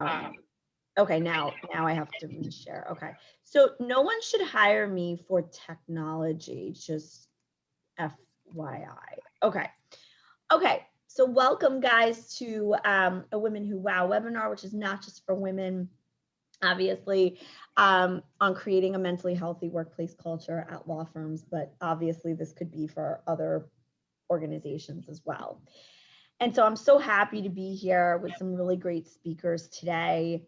Okay, now I have to reshare. Okay. So no one should hire me for technology, just FYI. Okay. Okay. So welcome guys to a Women Who Wow webinar, which is not just for women, obviously, on creating a mentally healthy workplace culture at law firms, but obviously this could be for other organizations as well. And so I'm so happy to be here with some really great speakers today.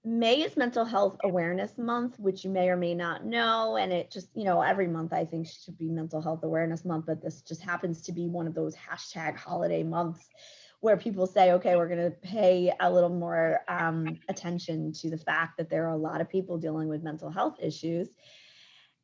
May is Mental Health Awareness Month, which you may or may not know. And it just, every month I think should be Mental Health Awareness Month, but this just happens to be one of those hashtag holiday months where people say, okay, we're going to pay a little more attention to the fact that there are a lot of people dealing with mental health issues.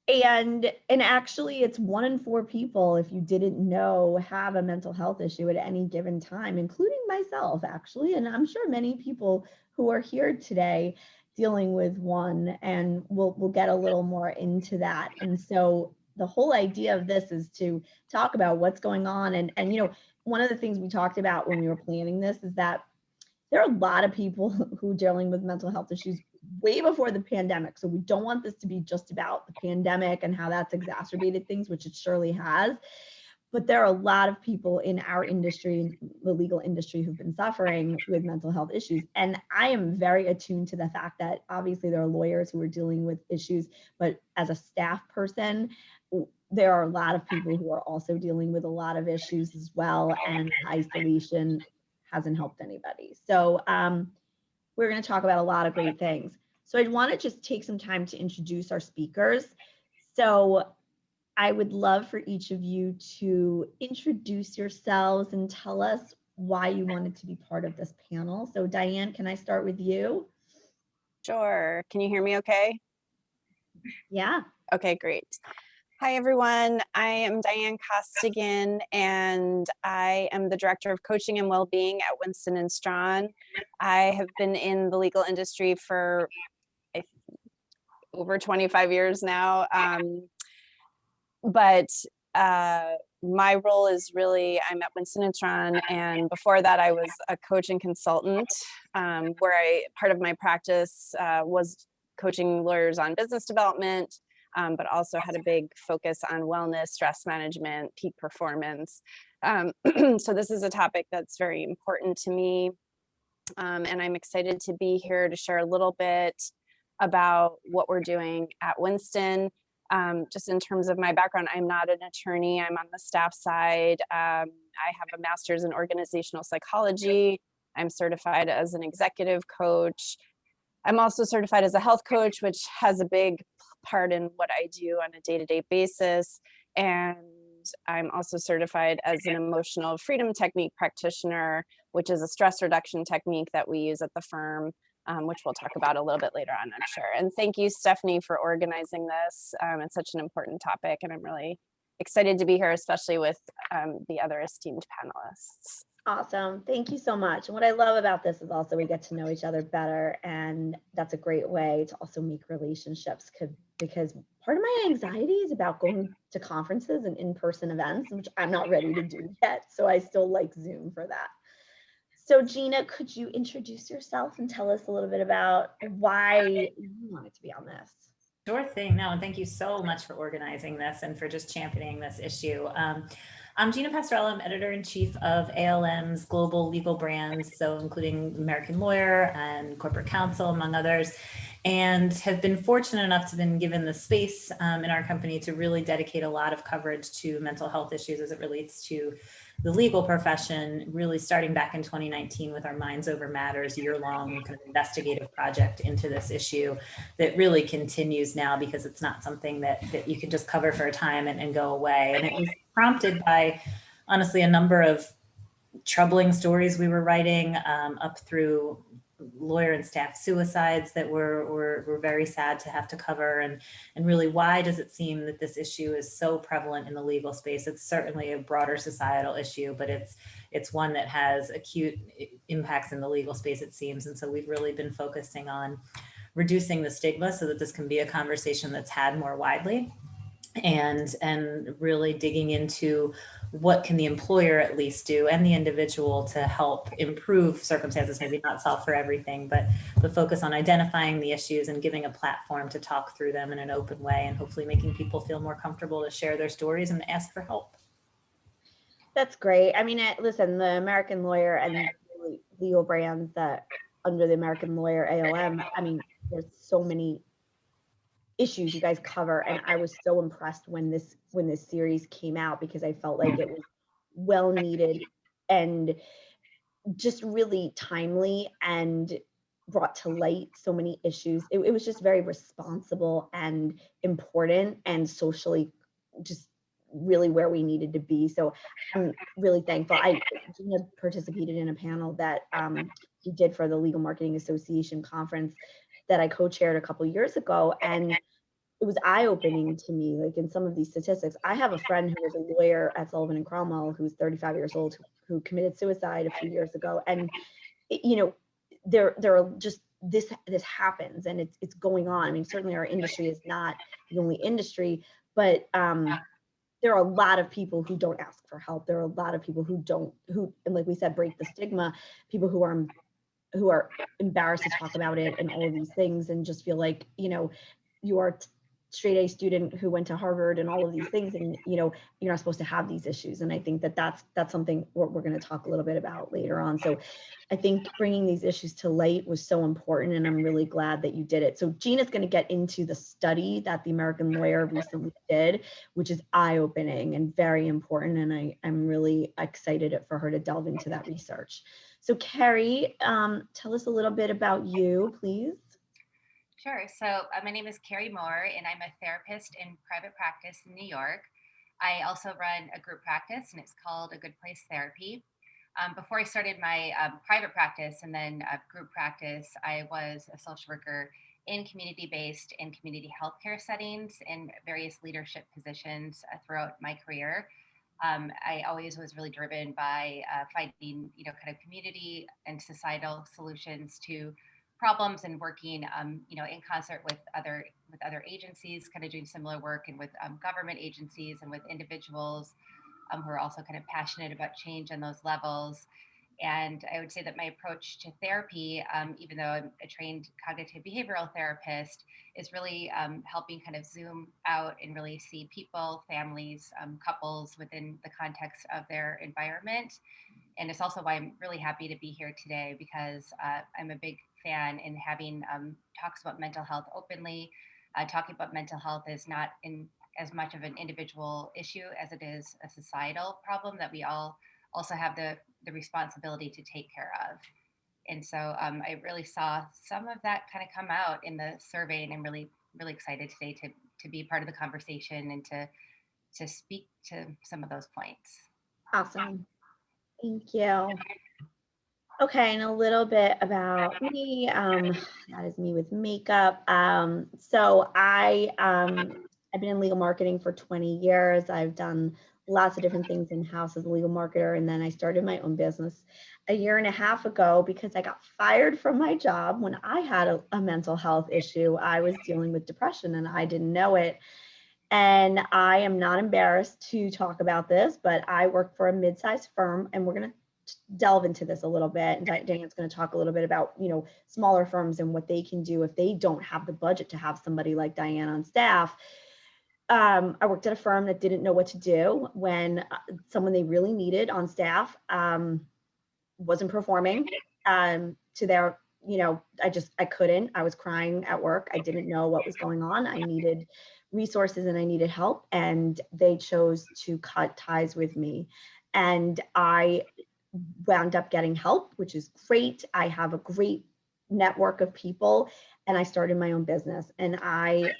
And actually it's 1 in 4 people, if you didn't know, have a mental health issue at any given time, including myself actually. And I'm sure many people who are here today dealing with one, and we'll get a little more into that. And so the whole idea of this is to talk about what's going on. And one of the things we talked about when we were planning this is that there are a lot of people who are dealing with mental health issues way before the pandemic. So we don't want this to be just about the pandemic and how that's exacerbated things, which it surely has. But there are a lot of people in our industry, the legal industry, who've been suffering with mental health issues. And I am very attuned to the fact that obviously there are lawyers who are dealing with issues, but as a staff person, there are a lot of people who are also dealing with a lot of issues as well. And isolation hasn't helped anybody. So we're going to talk about a lot of great things. So I want to just take some time to introduce our speakers. So I would love for each of you to introduce yourselves and tell us why you wanted to be part of this panel. So Diane, can I start with you? Sure. Can you hear me okay? Yeah. Okay, great. Hi, everyone. I am Diane Costigan, and I am the Director of Coaching and Wellbeing at Winston & Strawn. I have been in the legal industry for over 25 years now, but my role is really, I'm at Winston & Strawn, and before that I was a coach and consultant, where part of my practice was coaching lawyers on business development, but also had a big focus on wellness, stress management, peak performance. So this is a topic that's very important to me. And I'm excited to be here to share a little bit about what we're doing at Winston. Just in terms of my background, I'm not an attorney. I'm on the staff side. I have a master's in organizational psychology. I'm certified as an executive coach. I'm also certified as a health coach, which has a big part in what I do on a day-to-day basis. And I'm also certified as an emotional freedom technique practitioner, which is a stress reduction technique that we use at the firm, which we'll talk about a little bit later on, I'm sure. And thank you, Stephanie, for organizing this. It's such an important topic, and I'm really excited to be here, especially with the other esteemed panelists. Awesome. Thank you so much. And what I love about this is also we get to know each other better. And that's a great way to also make relationships, because part of my anxiety is about going to conferences and in-person events, which I'm not ready to do yet. So I still like Zoom for that. So Gina, could you introduce yourself and tell us a little bit about why you wanted to be on this? Sure thing. No, and thank you so much for organizing this and for just championing this issue. I'm Gina Pastorella. I'm editor-in-chief of ALM's global legal brands, so including American Lawyer and Corporate Counsel, among others, and have been fortunate enough to have been given the space in our company to really dedicate a lot of coverage to mental health issues as it relates to the legal profession, really starting back in 2019 with our Minds Over Matters year-long kind of investigative project into this issue that really continues now, because it's not something that you can just cover for a time and go away. And it was prompted by, honestly, a number of troubling stories we were writing, up through lawyer and staff suicides that were very sad to have to cover. And really, why does it seem that this issue is so prevalent in the legal space? It's certainly a broader societal issue, but it's one that has acute impacts in the legal space, it seems. And so we've really been focusing on reducing the stigma so that this can be a conversation that's had more widely. and really digging into what can the employer at least do and the individual to help improve circumstances, maybe not solve for everything, but focus on identifying the issues and giving a platform to talk through them in an open way, and hopefully making people feel more comfortable to share their stories and ask for help. That's great. I mean, listen, the American Lawyer and legal brands that under the American Lawyer ALM, I mean, there's so many issues you guys cover, and I was so impressed when this series came out, because I felt like it was well needed and just really timely and brought to light so many issues. It was just very responsible and important and socially just really where we needed to be. So I'm really thankful. Gina participated in a panel that we did for the Legal Marketing Association conference that I co-chaired a couple years ago, and it was eye-opening to me, like in some of these statistics. I have a friend who was a lawyer at Sullivan and Cromwell who's 35 years old, who committed suicide a few years ago, and you know, there are just this happens, and it's going on. I mean, certainly our industry is not the only industry, but there are a lot of people who don't ask for help. There are a lot of people who and like we said, break the stigma, people who are embarrassed to talk about it and all of these things, and just feel like, you know, you are straight A student who went to Harvard and all of these things, and you know, you're not supposed to have these issues. And I think that that's something we're going to talk a little bit about later on. So I think bringing these issues to light was so important, and I'm really glad that you did it. So Gina's going to get into the study that the American Lawyer recently did, which is eye-opening and very important, and I'm really excited for her to delve into that research. So Carrie, tell us a little bit about you, please. Sure. So my name is Carrie Moore, and I'm a therapist in private practice in New York. I also run a group practice, and it's called A Good Place Therapy. Before I started my private practice and then group practice, I was a social worker in community-based and community healthcare settings in various leadership positions throughout my career. I always was really driven by finding, you know, kind of community and societal solutions to problems, and working, you know, in concert with other agencies, kind of doing similar work, and with government agencies and with individuals who are also kind of passionate about change on those levels. And I would say that my approach to therapy, even though I'm a trained cognitive behavioral therapist, is really helping kind of zoom out and really see people, families, couples within the context of their environment. And it's also why I'm really happy to be here today, because I'm a big fan in having talks about mental health openly. Talking about mental health is not in as much of an individual issue as it is a societal problem that we all also have the responsibility to take care of. And so I really saw some of that kind of come out in the survey, and I'm really excited today to be part of the conversation and to speak to some of those points. Awesome. Thank you. Okay, and a little bit about me. That is me with makeup. So I've been in legal marketing for 20 years. I've done lots of different things in-house as a legal marketer, and then I started my own business a year and a half ago because I got fired from my job when I had a mental health issue. I was dealing with depression and I didn't know it. And I am not embarrassed to talk about this, but I work for a mid-sized firm, and we're going to delve into this a little bit. And Diane's going to talk a little bit about, you know, smaller firms and what they can do if they don't have the budget to have somebody like Diane on staff. I worked at a firm that didn't know what to do when someone they really needed on staff wasn't performing to their, you know, I couldn't. I was crying at work. I didn't know what was going on. I needed resources and I needed help, and they chose to cut ties with me. And I wound up getting help, which is great. I have a great network of people, and I started my own business. And I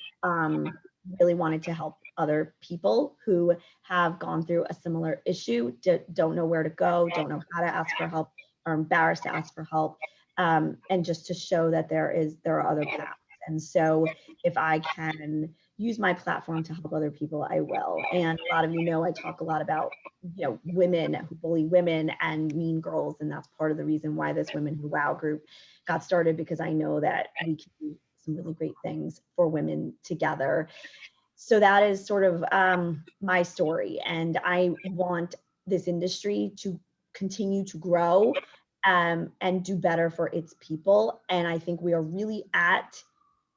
really wanted to help other people who have gone through a similar issue, don't know where to go, don't know how to ask for help, are embarrassed to ask for help, and just to show that there are other paths. And so if I can use my platform to help other people, I will. And a lot of you know I talk a lot about, you know, women who bully women and mean girls, and that's part of the reason why this Women Who Wow group got started, because I know that we can do some really great things for women together. So that is sort of my story. And I want this industry to continue to grow and do better for its people. And I think we are really at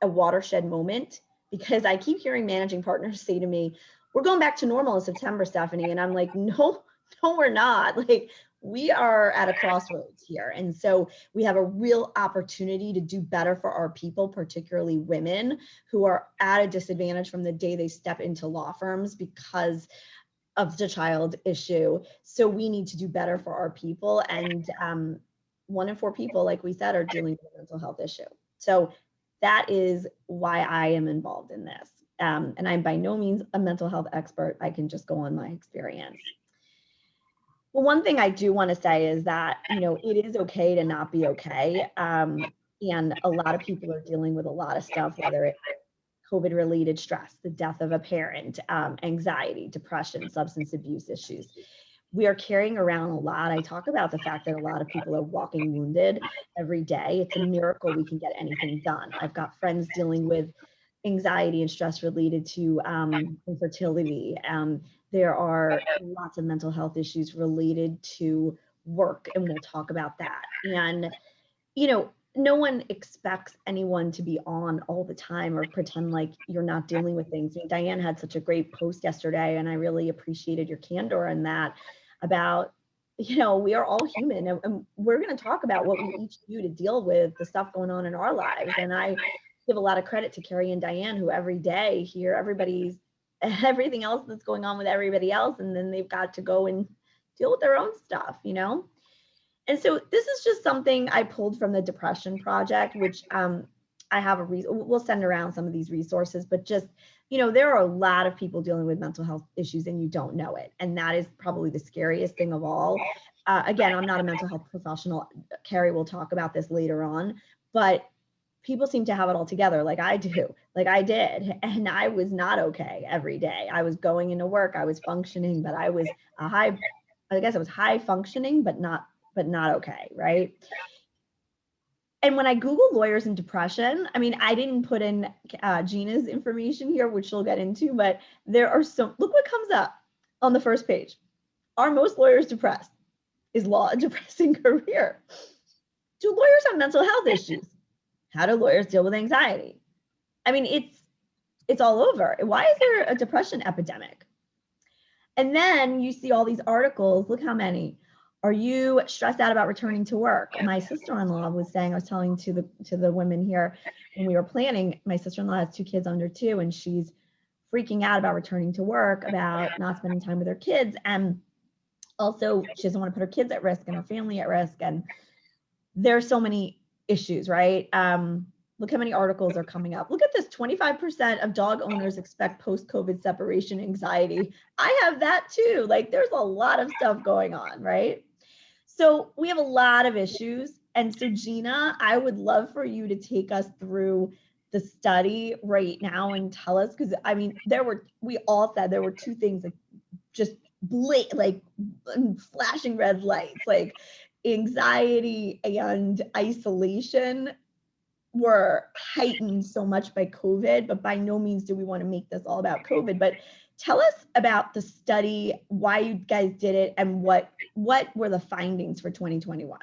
a watershed moment, because I keep hearing managing partners say to me, we're going back to normal in September, Stephanie. And I'm like, no, we're not. Like, we are at a crossroads here. And so we have a real opportunity to do better for our people, particularly women who are at a disadvantage from the day they step into law firms because of the child issue. So we need to do better for our people. And 1 in 4 people, like we said, are dealing with a mental health issue. So that is why I am involved in this. And I'm by no means a mental health expert. I can just go on my experience. Well, one thing I do want to say is that, it is okay to not be okay. And a lot of people are dealing with a lot of stuff, whether it's COVID-related stress, the death of a parent, anxiety, depression, substance abuse issues. We are carrying around a lot. I talk about the fact that a lot of people are walking wounded every day. It's a miracle we can get anything done. I've got friends dealing with anxiety and stress related to infertility. There are lots of mental health issues related to work, and we'll talk about that. And, no one expects anyone to be on all the time or pretend like you're not dealing with things. And Diane had such a great post yesterday, and I really appreciated your candor in that about, we are all human, and we're going to talk about what we each do to deal with the stuff going on in our lives. And I give a lot of credit to Carrie and Diane, who every day hear everything else that's going on with everybody else, and then they've got to go and deal with their own stuff, And so this is just something I pulled from the Depression Project, which I have we'll send around some of these resources, but just, there are a lot of people dealing with mental health issues and you don't know it. And that is probably the scariest thing of all. Again, I'm not a mental health professional. Carrie will talk about this later on, but people seem to have it all together, like I do, like I did. And I was not okay every day. I was going into work, I was functioning, but I was I was high functioning, but not okay, right? And when I Google lawyers and depression, I didn't put in Gina's information here, which she'll get into, but there are look what comes up on the first page. Are most lawyers depressed? Is law a depressing career? Do lawyers have mental health issues? How do lawyers deal with anxiety? It's all over. Why is there a depression epidemic? And then you see all these articles. Look how many. Are you stressed out about returning to work? My sister-in-law was saying, I was telling to the women here when we were planning, my sister-in-law has 2 kids under 2, and she's freaking out about returning to work, about not spending time with her kids. And also she doesn't want to put her kids at risk and her family at risk. And there's so many issues, right? Look how many articles are coming up. Look at this, 25% of dog owners expect post-COVID separation anxiety. I have that too. Like, there's a lot of stuff going on, right? So we have a lot of issues. And so Gina, I would love for you to take us through the study right now and tell us, because we all said there were 2 things that just like flashing red lights, like anxiety and isolation were heightened so much by COVID, but by no means do we want to make this all about COVID. But tell us about the study, why you guys did it, and what were the findings for 2021?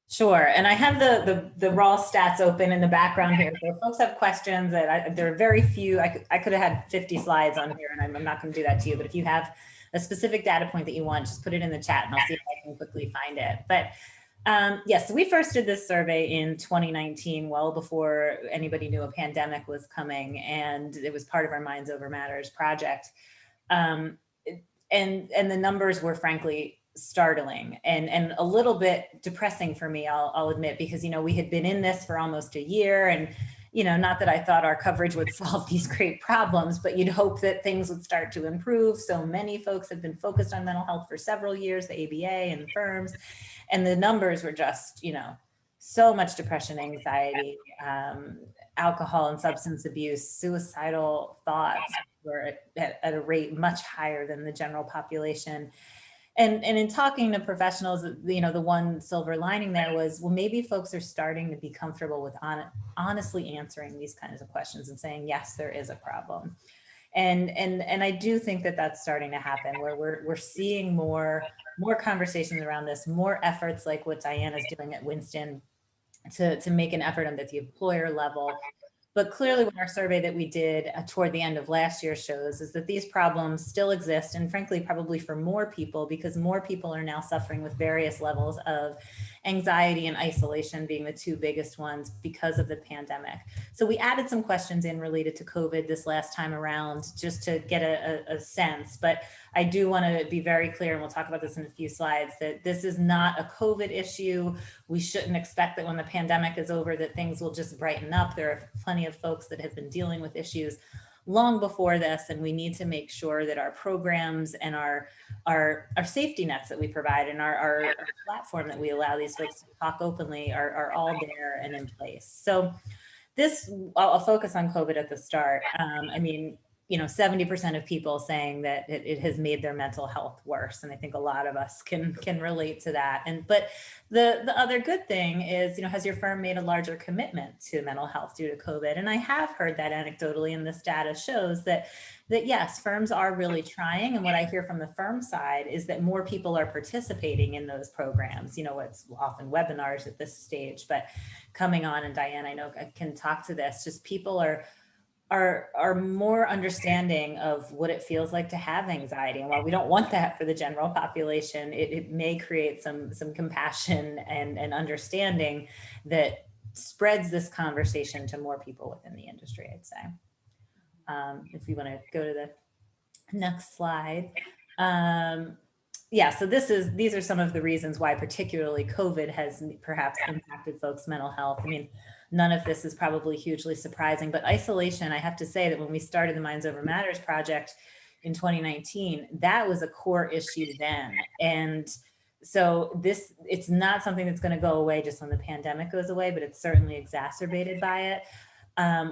Sure. And I have the raw stats open in the background here. So if folks have questions, there are very few. I could have had 50 slides on here, and I'm not going to do that to you. But if you have a specific data point that you want, just put it in the chat and I'll see if I can quickly find it. But yes, we first did this survey in 2019, well before anybody knew a pandemic was coming, and it was part of our Minds Over Matters project. And the numbers were frankly startling and a little bit depressing for me, I'll admit, because, we had been in this for almost a year, and, not that I thought our coverage would solve these great problems, but you'd hope that things would start to improve. So many folks have been focused on mental health for several years, the ABA and the firms, and the numbers were just, so much depression, anxiety, alcohol and substance abuse, suicidal thoughts were at a rate much higher than the general population. And in talking to professionals, the one silver lining there was, well, maybe folks are starting to be comfortable with honestly answering these kinds of questions and saying, yes, there is a problem. And I do think that that's starting to happen, where we're seeing more conversations around this, more efforts like what Diane is doing at Winston to make an effort on the employer level. But clearly what our survey that we did toward the end of last year shows is that these problems still exist, and frankly, probably for more people, because more people are now suffering with various levels of anxiety and isolation being the two biggest ones because of the pandemic. So we added some questions in related to COVID this last time around just to get a sense, but I do want to be very clear, and we'll talk about this in a few slides, that this is not a COVID issue. We shouldn't expect that when the pandemic is over that things will just brighten up. There are plenty of folks that have been dealing with issues long before this, and we need to make sure that our programs and our safety nets that we provide and our platform that we allow these folks to talk openly are all there and in place. So this, I'll focus on COVID at the start. I mean, 70% of people saying that it has made their mental health worse. And I think a lot of us can relate to that. But the other good thing is, has your firm made a larger commitment to mental health due to COVID? And I have heard that anecdotally, and this data shows that yes, firms are really trying. And what I hear from the firm side is that more people are participating in those programs. It's often webinars at this stage, but coming on, and Diane, I know I can talk to this, just people are more understanding of what it feels like to have anxiety. And while we don't want that for the general population, it may create some compassion and understanding that spreads this conversation to more people within the industry, I'd say. If you want to go to the next slide. So these are some of the reasons why particularly COVID has perhaps impacted folks' mental health. I mean, none of this is probably hugely surprising, but isolation, I have to say that when we started the Minds Over Matters project in 2019, that was a core issue then. And so it's not something that's going to go away just when the pandemic goes away, but it's certainly exacerbated by it.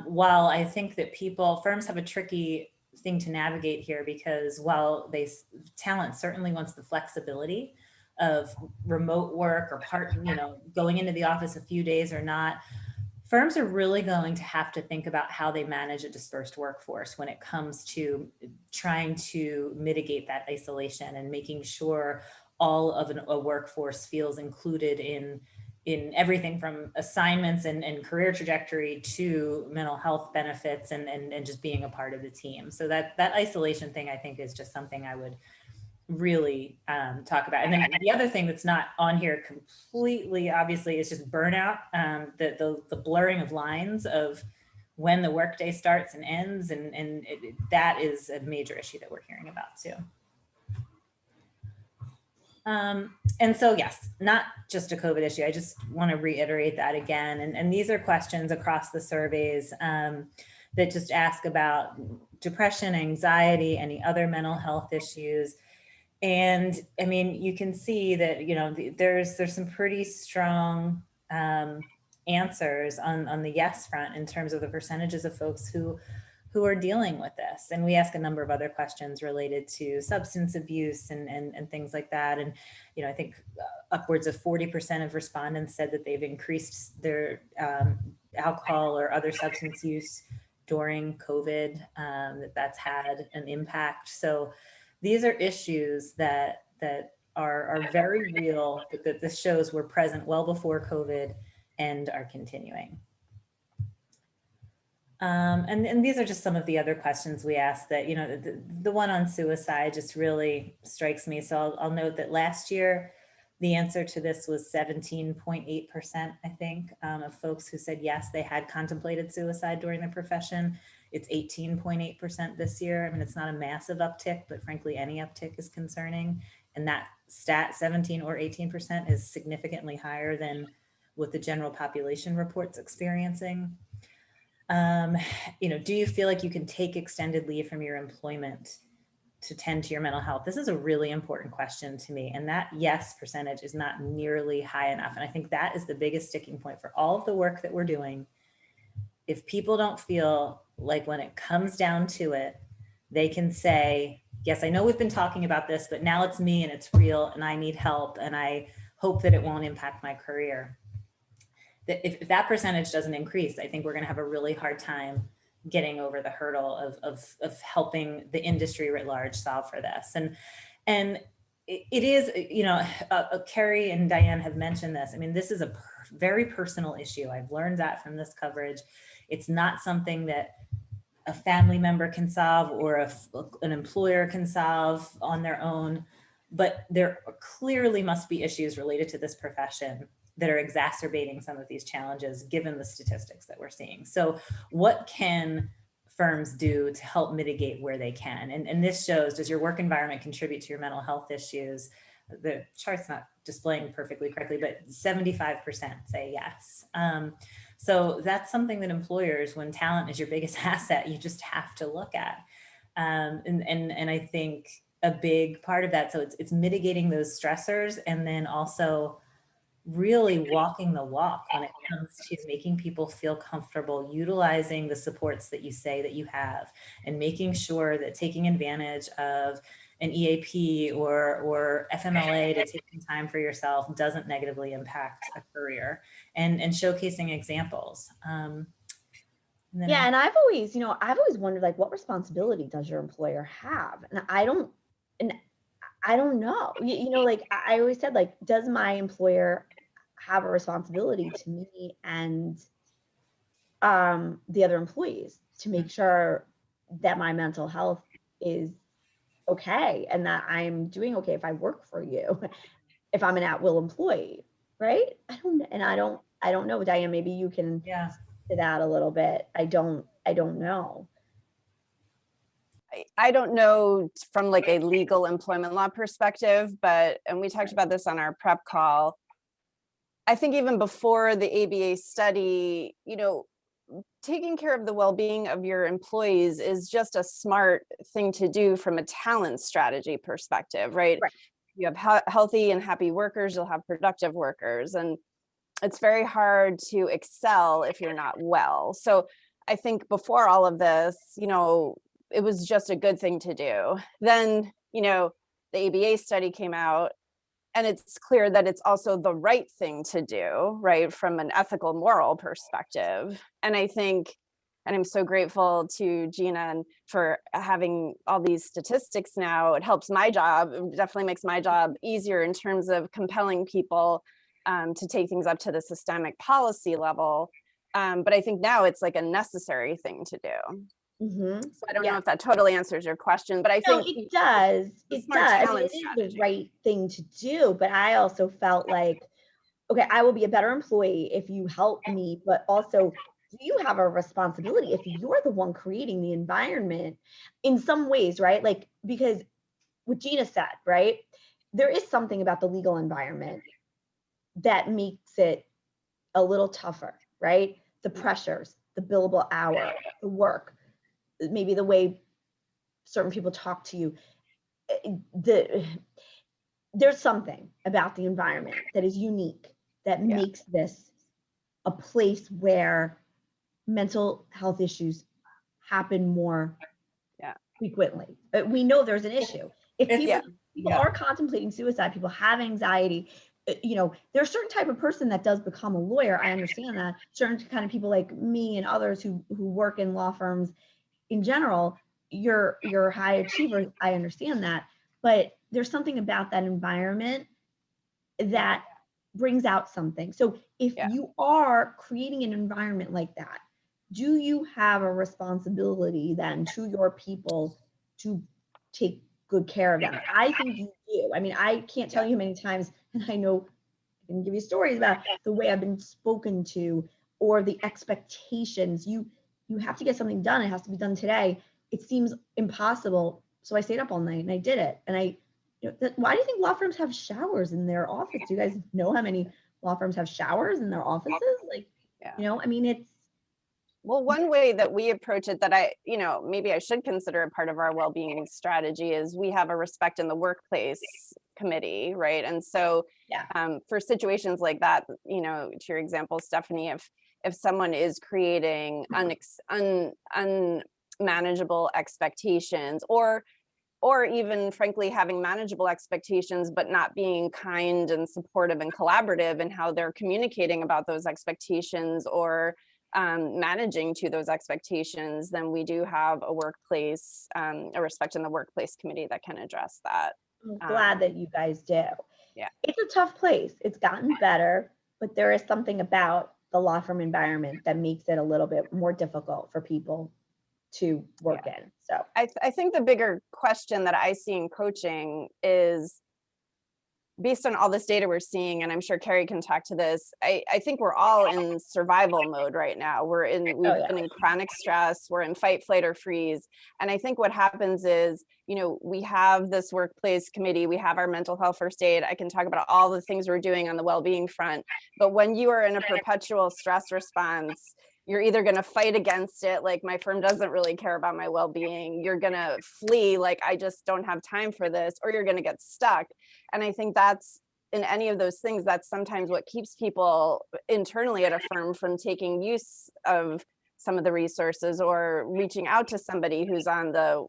While I think that firms have a tricky thing to navigate here, because while talent certainly wants the flexibility of remote work or going into the office a few days or not, firms are really going to have to think about how they manage a dispersed workforce when it comes to trying to mitigate that isolation and making sure all of a workforce feels included in everything from assignments and career trajectory to mental health benefits and just being a part of the team. So that isolation thing, I think, is just something I would really talk about. And then the other thing that's not on here completely, obviously, is just burnout, the blurring of lines of when the workday starts and ends. And that is a major issue that we're hearing about too. And so, yes, not just a COVID issue. I just want to reiterate that again. And these are questions across the surveys that just ask about depression, anxiety, any other mental health issues. And I mean, you can see that, there's some pretty strong answers on the yes front in terms of the percentages of folks who are dealing with this. And we ask a number of other questions related to substance abuse and things like that. And, I think upwards of 40% of respondents said that they've increased their alcohol or other substance use during COVID, that's had an impact. So these are issues that are very real, that this shows were present well before COVID and are continuing. And these are just some of the other questions we asked that, the one on suicide just really strikes me. So I'll note that last year, the answer to this was 17.8%, I think, of folks who said, yes, they had contemplated suicide during their profession. It's 18.8% this year. I mean, it's not a massive uptick, but frankly, any uptick is concerning. And that stat, 17 or 18%, is significantly higher than what the general population reports experiencing. Do you feel like you can take extended leave from your employment to tend to your mental health? This is a really important question to me. And that yes percentage is not nearly high enough. And I think that is the biggest sticking point for all of the work that we're doing. If people don't feel like when it comes down to it, they can say, yes, I know we've been talking about this, but now it's me and it's real and I need help and I hope that it won't impact my career. If that percentage doesn't increase, I think we're going to have a really hard time getting over the hurdle of helping the industry writ large solve for this. And it is, Carrie and Diane have mentioned this. I mean, this is a very personal issue. I've learned that from this coverage. It's not something that a family member can solve or an employer can solve on their own, but there clearly must be issues related to this profession that are exacerbating some of these challenges given the statistics that we're seeing. So what can firms do to help mitigate where they can? And this shows, does your work environment contribute to your mental health issues? The chart's not displaying perfectly correctly, but 75% say yes. So that's something that employers, when talent is your biggest asset, you just have to look at. And I think a big part of that, so it's mitigating those stressors, and then also really walking the walk when it comes to making people feel comfortable utilizing the supports that you say that you have, and making sure that taking advantage of an EAP or FMLA to take some time for yourself doesn't negatively impact a career, and showcasing examples. And I've always wondered, like, what responsibility does your employer have? And I don't know. Like I always said, like, does my employer have a responsibility to me and the other employees to make sure that my mental health is okay and that I'm doing okay if I work for you, if I'm an at-will employee, right? I don't know, Diane, maybe you can to that a little bit. I don't know. I don't know from like a legal employment law perspective, and we talked about this on our prep call. I think even before the ABA study, taking care of the well-being of your employees is just a smart thing to do from a talent strategy perspective, right? You have healthy and happy workers, you'll have productive workers, and it's very hard to excel if you're not well. So I think before all of this, it was just a good thing to do. Then, the ABA study came out, and it's clear that it's also the right thing to do, right, from an ethical, moral perspective. And I think, and I'm so grateful to Gina for having all these statistics now. It helps my job. It definitely makes my job easier in terms of compelling people to take things up to the systemic policy level. But I think now it's like a necessary thing to do. So I don't know if that totally answers your question, but I think it does. It does. I mean, it is the right thing to do, but I also felt like, okay, I will be a better employee if you help me, but also you have a responsibility if you're the one creating the environment in some ways, right? Like, because what Gina said, right? There is something about the legal environment that makes it a little tougher, right? The pressures, the billable hour, the work, maybe the way certain people talk to you. There's something about the environment that is unique that makes this a place where mental health issues happen more frequently. We know there's an issue. If people are contemplating suicide, people have anxiety, there's a certain type of person that does become a lawyer. I understand that. Certain kind of people like me and others who work in law firms in general, you're high achievers. I understand that. But there's something about that environment that brings out something. So if you are creating an environment like that, do you have a responsibility then to your people to take good care of them? I think you do. I mean, I can't tell you how many times, and I know I can give you stories about the way I've been spoken to or the expectations. You have to get something done. It has to be done today. It seems impossible. So I stayed up all night and I did it. And why do you think law firms have showers in their office? Do you guys know how many law firms have showers in their offices? Like, I mean, it's. Well, one way that we approach it that maybe I should consider a part of our well-being strategy is we have a respect in the workplace committee, right? And so for situations like that, to your example, Stephanie, if someone is creating unmanageable expectations or even frankly having manageable expectations but not being kind and supportive and collaborative in how they're communicating about those expectations, or managing to those expectations, then we do have a workplace, a respect in the workplace committee that can address that. I'm glad that you guys do. Yeah. It's a tough place. It's gotten better, but there is something about the law firm environment that makes it a little bit more difficult for people to work in. So I think the bigger question that I see in coaching is, based on all this data we're seeing, and I'm sure Carrie can talk to this, I think we're all in survival mode right now. We've been in chronic stress, we're in fight, flight, or freeze. And I think what happens is, we have this workplace committee, we have our mental health first aid. I can talk about all the things we're doing on the well-being front. But when you are in a perpetual stress response, you're either going to fight against it, like my firm doesn't really care about my well-being. You're going to flee, like I just don't have time for this, or you're going to get stuck. And I think that's, in any of those things, that's sometimes what keeps people internally at a firm from taking use of some of the resources or reaching out to somebody who's on the,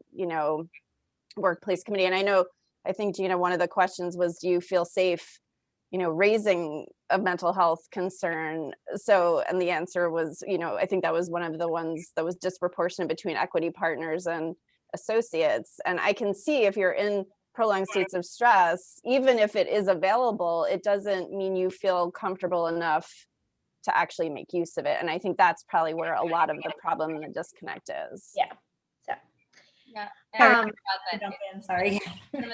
workplace committee. And I think, Gina, one of the questions was, do you feel safe raising a mental health concern? So, and the answer was, I think that was one of the ones that was disproportionate between equity partners and associates. And I can see, if you're in prolonged states of stress, even if it is available, it doesn't mean you feel comfortable enough to actually make use of it. And I think that's probably where a lot of the problem and the disconnect is. yeah. So Yeah. Sorry.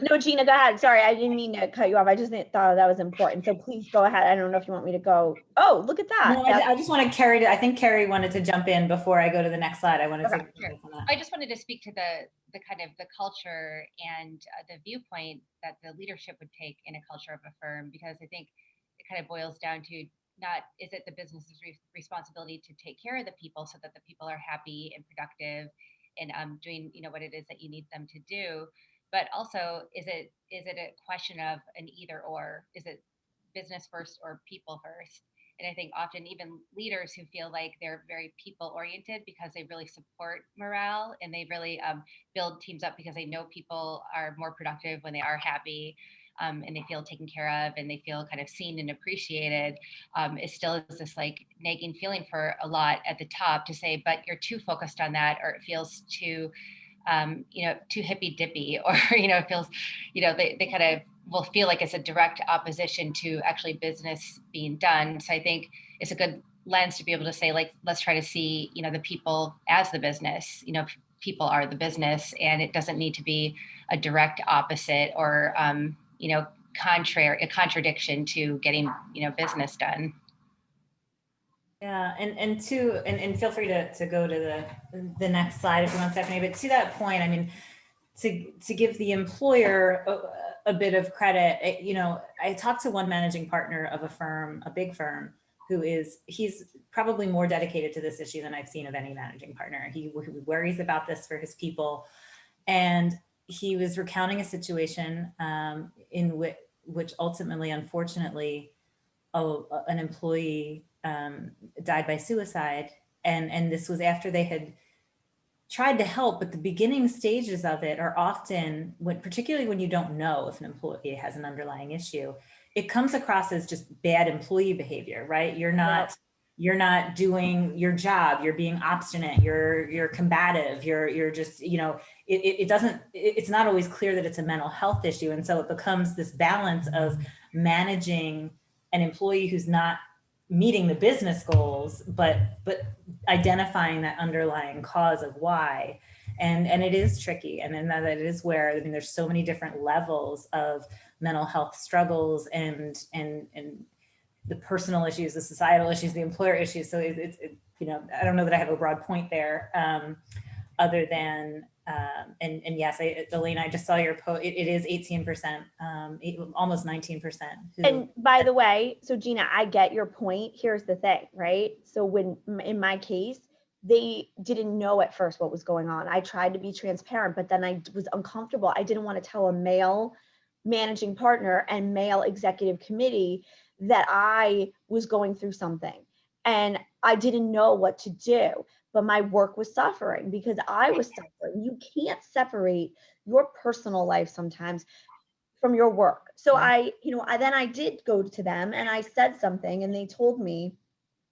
no, Gina, go ahead. Sorry, I didn't mean to cut you off. I just thought that was important. So please go ahead. I don't know if you want me to go. Oh, look at that. No, I just wanted Carrie to, I think Carrie wanted to jump in before I go to the next slide. I wanted to. Sure. I just wanted to speak to the kind of the culture and the viewpoint that the leadership would take in a culture of a firm, because I think it kind of boils down to, not is it the business's responsibility to take care of the people so that the people are happy and productive and doing what it is that you need them to do, but also is it a question of an either or? Is it business first or people first? And I think often even leaders who feel like they're very people oriented because they really support morale and they really build teams up because they know people are more productive when they are happy, and they feel taken care of and they feel kind of seen and appreciated, it still is this like nagging feeling for a lot at the top to say, but you're too focused on that, or it feels too, too hippy dippy, or, it feels, they kind of will feel like it's a direct opposition to actually business being done. So I think it's a good lens to be able to say, like, let's try to see, the people as the business, people are the business, and it doesn't need to be a direct opposite or, a contradiction to getting, business done. Yeah, and feel free to go to the next slide if you want, Stephanie. But to that point, I mean, to give the employer a bit of credit, I talked to one managing partner of a firm, a big firm, he's probably more dedicated to this issue than I've seen of any managing partner. He worries about this for his people, and he was recounting a situation in which ultimately, unfortunately, an employee died by suicide. And this was after they had tried to help, but the beginning stages of it are often, particularly when you don't know if an employee has an underlying issue, it comes across as just bad employee behavior, right? You're not doing your job. You're being obstinate. You're combative. You're just, it's not always clear that it's a mental health issue. And so it becomes this balance of managing an employee who's not meeting the business goals, but identifying that underlying cause of why. And it is tricky. And then that it is where, there's so many different levels of mental health struggles and the personal issues, the societal issues, the employer issues. So it's I don't know that I have a broad point there, other than, and yes, Elena, I just saw your post. It is 18%, almost 19%. And by the way, so Gina, I get your point. Here's the thing, right? So when, in my case, they didn't know at first what was going on. I tried to be transparent, but then I was uncomfortable. I didn't want to tell a male managing partner and male executive committee that I was going through something. And I didn't know what to do, but my work was suffering because I was suffering. You can't separate your personal life sometimes from your work. So I did go to them and I said something and they told me,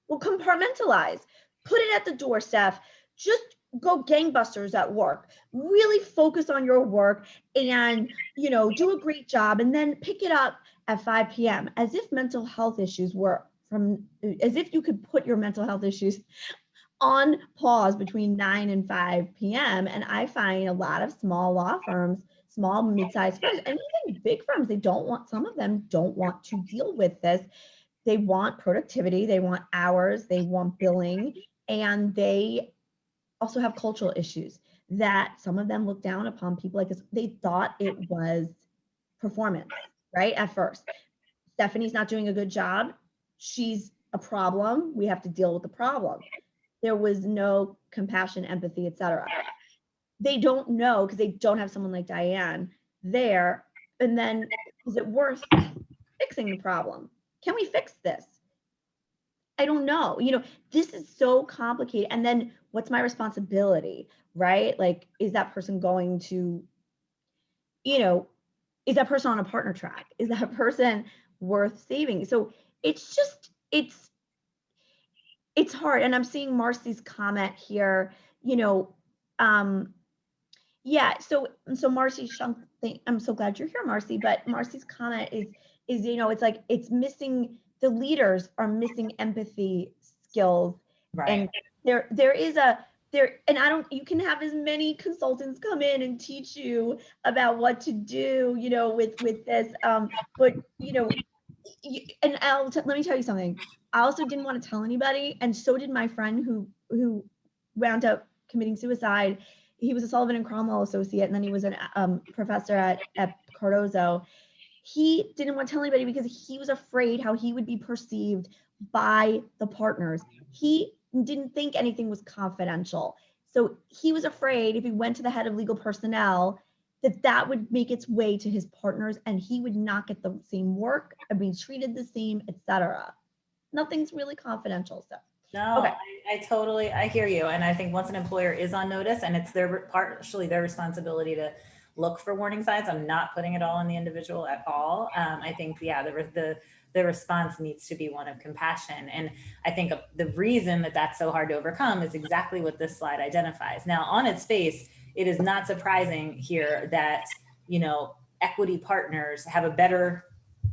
well, compartmentalize, put it at the door, Steph. Just go gangbusters at work. Really focus on your work and, do a great job, and then pick it up at 5 p.m. as if mental health issues as if you could put your mental health issues on pause between 9 and 5 p.m. And I find a lot of small law firms, small mid-sized firms, and even big firms, some of them don't want to deal with this. They want productivity, they want hours, they want billing, and they also have cultural issues that some of them look down upon people like this. They thought it was performance, right? At first, Stephanie's not doing a good job. She's a problem. We have to deal with the problem. There was no compassion, empathy, etc. They don't know because they don't have someone like Diane there. And then, is it worth fixing the problem? Can we fix this? I don't know. This is so complicated. And then what's my responsibility, right? Like, is that person going to, is that person on a partner track? Is that person worth saving? So it's just, it's hard. And I'm seeing Marcy's comment here, yeah. So Marcy, I'm so glad you're here, Marcy, but Marcy's comment is, it's like, it's missing, the leaders are missing empathy skills. Right. And you can have as many consultants come in and teach you about what to do, with this. But, let me tell you something. I also didn't want to tell anybody. And so did my friend who wound up committing suicide. He was a Sullivan and Cromwell associate, and then he was a professor at Cardozo. He didn't want to tell anybody because he was afraid how he would be perceived by the partners. He didn't think anything was confidential. So he was afraid if he went to the head of legal personnel that would make its way to his partners and he would not get the same work or be treated the same, etc. Nothing's really confidential. So no, okay. I hear you. And I think once an employer is on notice, and it's partially their responsibility to look for warning signs, I'm not putting it all on the individual at all. I think, the response needs to be one of compassion. And I think the reason that that's so hard to overcome is exactly what this slide identifies. Now, on its face, it is not surprising here that, equity partners have a better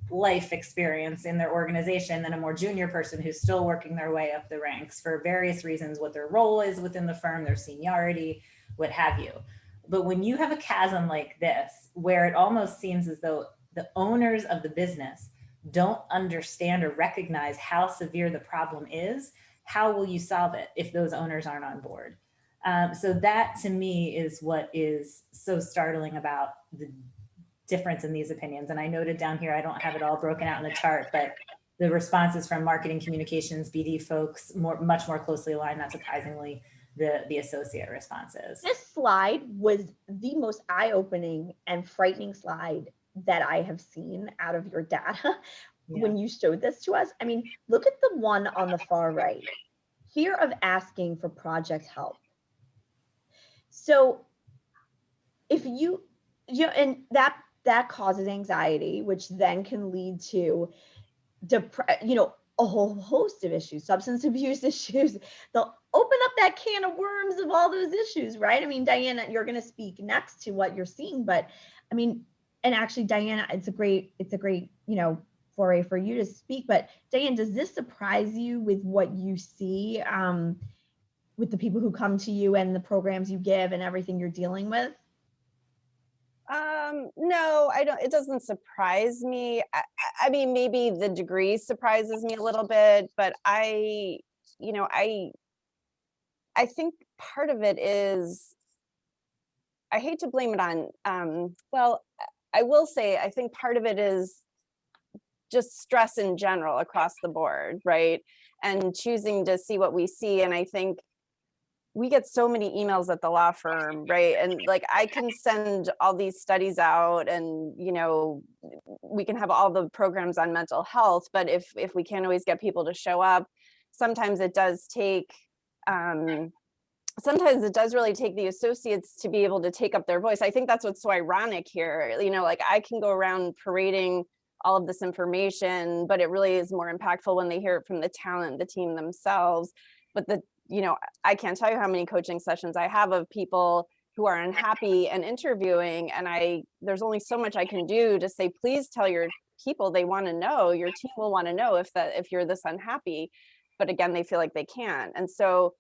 life experience in their organization than a more junior person who's still working their way up the ranks for various reasons, what their role is within the firm, their seniority, what have you. But when you have a chasm like this, where it almost seems as though the owners of the business don't understand or recognize how severe the problem is, how will you solve it if those owners aren't on board? So that to me is what is so startling about the difference in these opinions. And I noted down here, I don't have it all broken out in the chart, but the responses from marketing, communications, BD folks, much more closely aligned, not surprisingly, the associate responses. This slide was the most eye-opening and frightening slide that I have seen out of your data when you showed this to us. I mean, look at the one on the far right. Fear of asking for project help. So if and that causes anxiety, which then can lead to a whole host of issues, substance abuse issues. They'll open up that can of worms of all those issues, right? I mean, Diane, you're going to speak next to what you're seeing, but I mean, and actually, Diane, it's a great, foray for you to speak. But Diane, does this surprise you with what you see with the people who come to you and the programs you give and everything you're dealing with? No, I don't. It doesn't surprise me. I mean, maybe the degree surprises me a little bit, but I think part of it is, I hate to blame it on, well, I will say, I think part of it is just stress in general across the board, right? And choosing to see what we see. And I think we get so many emails at the law firm, right? And like, I can send all these studies out and, we can have all the programs on mental health, but if we can't always get people to show up, sometimes it does take, really take the associates to be able to take up their voice. I think that's what's so ironic here. Like, I can go around parading all of this information, but it really is more impactful when they hear it from the talent, the team themselves. But I can't tell you how many coaching sessions I have of people who are unhappy and interviewing, and there's only so much I can do to say, please tell your people, they want to know, your team will want to know if you're this unhappy, but again, they feel like they can't. And so,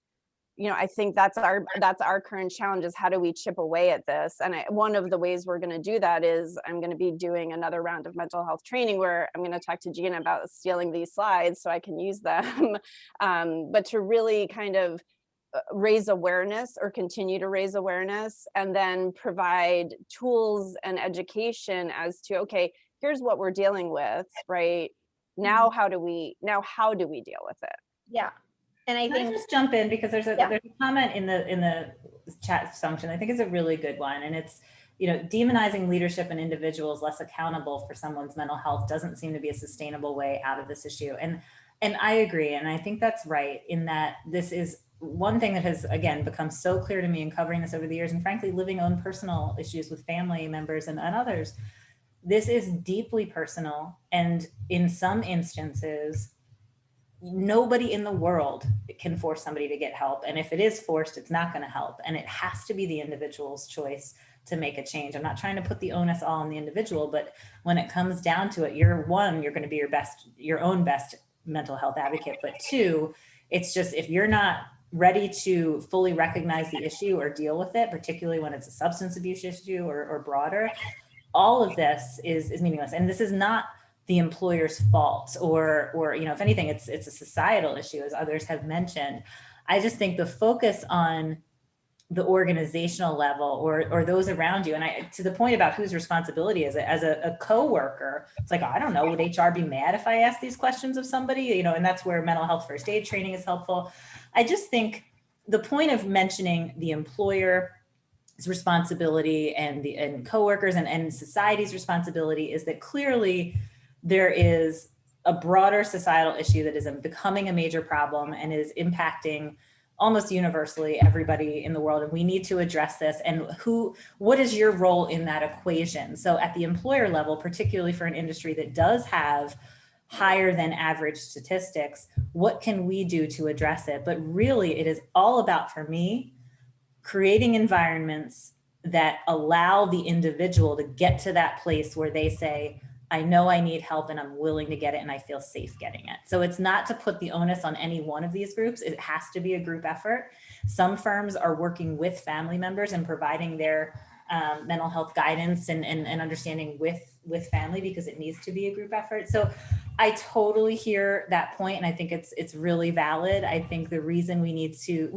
I think that's our current challenge, is how do we chip away at this? And one of the ways we're going to do that is I'm going to be doing another round of mental health training where I'm going to talk to Gina about stealing these slides so I can use them, but to really kind of raise awareness, or continue to raise awareness, and then provide tools and education as to, okay, here's what we're dealing with right now. How do we deal with it? Yeah. And I Can I think just jump in, because there's a Yeah. there's a comment in the chat function. I think it's a really good one, and it's, demonizing leadership and individuals less accountable for someone's mental health doesn't seem to be a sustainable way out of this issue. And I agree, and I think that's right, in that this is one thing that has, again, become so clear to me in covering this over the years, and frankly, living own personal issues with family members and others. This is deeply personal, and in some instances, nobody in the world can force somebody to get help. And if it is forced, it's not going to help. And it has to be the individual's choice to make a change. I'm not trying to put the onus all on the individual, but when it comes down to it, you're going to be your own best mental health advocate. But two, it's just, if you're not ready to fully recognize the issue or deal with it, particularly when it's a substance abuse issue or broader, all of this is meaningless. And this is not the employer's fault, or if anything, it's a societal issue, as others have mentioned. I just think the focus on the organizational level, or those around you, and to the point about whose responsibility is it, as a coworker, it's like, I don't know, would HR be mad if I asked these questions of somebody? And that's where mental health first aid training is helpful. I just think the point of mentioning the employer responsibility and coworkers and society's responsibility is that clearly there is a broader societal issue that is becoming a major problem and is impacting almost universally everybody in the world. And we need to address this. And what is your role in that equation? So at the employer level, particularly for an industry that does have higher than average statistics, what can we do to address it? But really, it is all about, for me, creating environments that allow the individual to get to that place where they say, I know I need help and I'm willing to get it and I feel safe getting it. So it's not to put the onus on any one of these groups. It has to be a group effort. Some firms are working with family members and providing their mental health guidance and understanding with family, because it needs to be a group effort. So I totally hear that point, and I think it's really valid. I think the reason we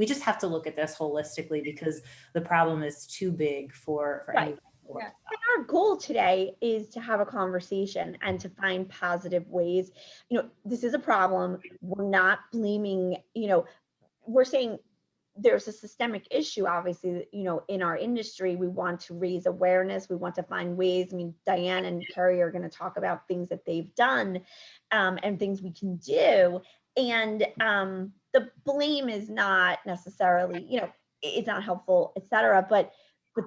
just have to look at this holistically, because the problem is too big for Right. anyone to work. And our goal today is to have a conversation and to find positive ways. This is a problem. We're not blaming, we're saying there's a systemic issue, obviously, in our industry. We want to raise awareness. We want to find ways. I mean, Diane and Carrie are going to talk about things that they've done and things we can do. And the blame is not necessarily, it's not helpful, et cetera, but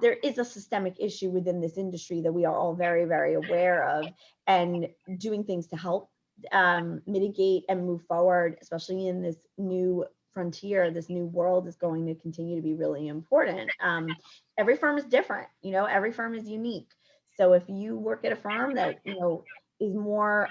there is a systemic issue within this industry that we are all very, very aware of, and doing things to help mitigate and move forward, especially in this new frontier, this new world, is going to continue to be really important. Every firm is different, every firm is unique. So if you work at a firm that, is more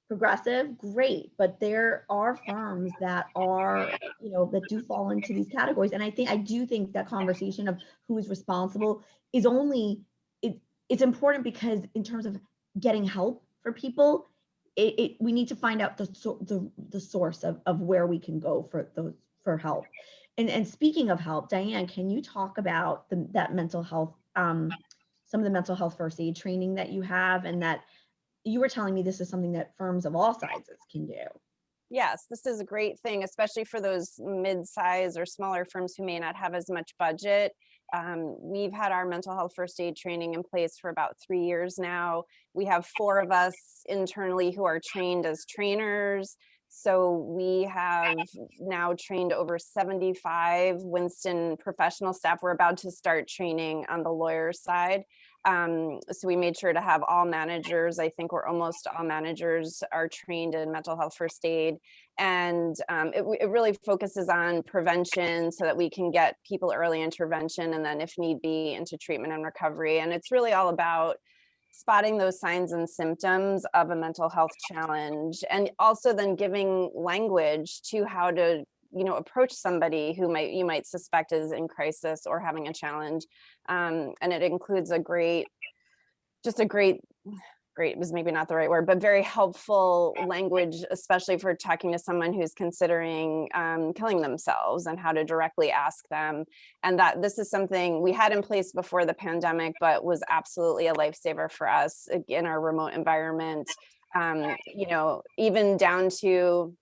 progressive, great. But there are firms that are, that do fall into these categories. And I do think that conversation of who is responsible is it's important, because in terms of getting help for people, we need to find out the source of where we can go for help. And speaking of help, Diane, can you talk about that mental health, some of the mental health first aid training that you have, and that you were telling me this is something that firms of all sizes can do? Yes, this is a great thing, especially for those mid-size or smaller firms who may not have as much budget. We've had our mental health first aid training in place for about 3 years now. We have 4 of us internally who are trained as trainers. So we have now trained over 75 Winston professional staff. We're about to start training on the lawyer side. So we made sure to have all managers, I think we're almost all managers are trained in mental health first aid. And it really focuses on prevention so that we can get people early intervention and then if need be into treatment and recovery. And it's really all about spotting those signs and symptoms of a mental health challenge and also then giving language to how to approach somebody who you might suspect is in crisis or having a challenge. And it includes a great was maybe not the right word, but very helpful language, especially for talking to someone who's considering killing themselves and how to directly ask them. And that this is something we had in place before the pandemic, but was absolutely a lifesaver for us in our remote environment. Even down to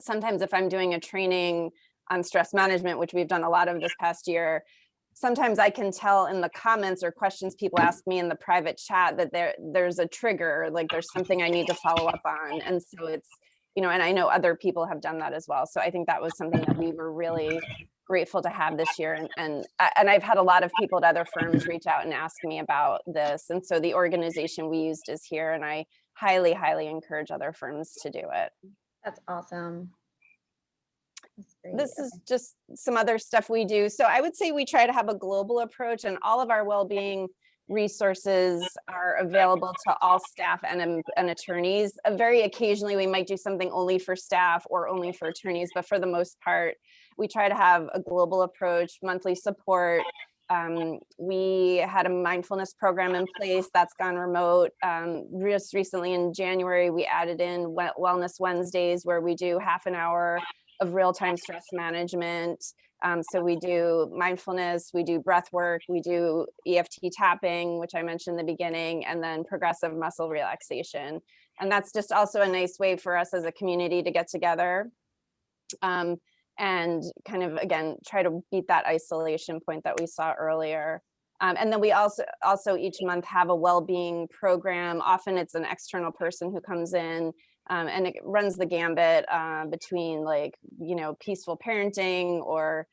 sometimes if I'm doing a training on stress management, which we've done a lot of this past year, sometimes I can tell in the comments or questions people ask me in the private chat that there's a trigger, like there's something I need to follow up on. And so it's, and I know other people have done that as well. So I think that was something that we were really grateful to have this year. And I've had a lot of people at other firms reach out and ask me about this. And so the organization we used is here, and I highly, highly encourage other firms to do it. That's awesome. This is just some other stuff we do. So I would say we try to have a global approach, and all of our well-being resources are available to all staff and attorneys. Very occasionally we might do something only for staff or only for attorneys, but for the most part, we try to have a global approach, monthly support. We had a mindfulness program in place that's gone remote. Just recently in January, we added in Wellness Wednesdays, where we do half an hour of real-time stress management. So we do mindfulness, we do breath work, we do EFT tapping, which I mentioned in the beginning, and then progressive muscle relaxation. And that's just also a nice way for us as a community to get together and kind of, again, try to beat that isolation point that we saw earlier. And then we also each month have a well-being program. Often it's an external person who comes in, and it runs the gambit between peaceful parenting or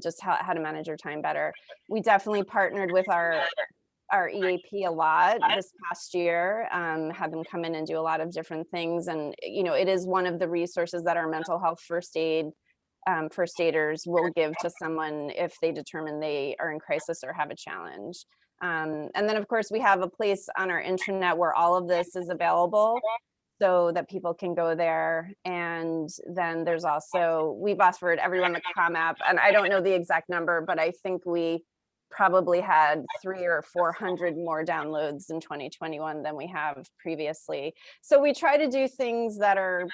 just how to manage your time better. We definitely partnered with our EAP a lot this past year, had them come in and do a lot of different things. And, it is one of the resources that our mental health first aiders will give to someone if they determine they are in crisis or have a challenge. And then of course we have a place on our intranet where all of this is available so that people can go there. And then there's also, we've offered everyone the Calm app, and I don't know the exact number, but I think we probably had 300 or 400 more downloads in 2021 than we have previously. So we try to do things that are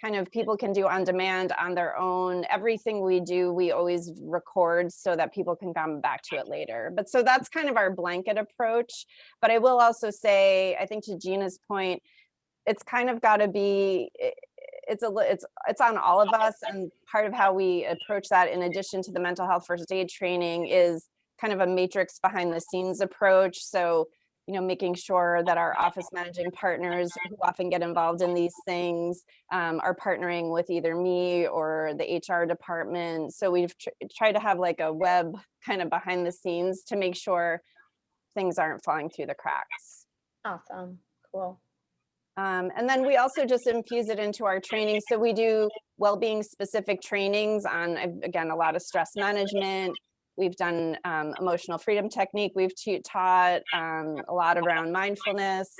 kind of people can do on demand on their own. Everything we do, we always record so that people can come back to it later. But so that's kind of our blanket approach. But I will also say, I think to Gina's point, it's kind of got to be, it's on all of us. And part of how we approach that, in addition to the mental health first aid training, is kind of a matrix behind the scenes approach. So, making sure that our office managing partners who often get involved in these things are partnering with either me or the HR department. So we've tried to have like a web kind of behind the scenes to make sure things aren't falling through the cracks. Awesome. Cool. And then we also just infuse it into our training. So we do well-being specific trainings on, again, a lot of stress management. We've done emotional freedom technique. We've taught a lot around mindfulness.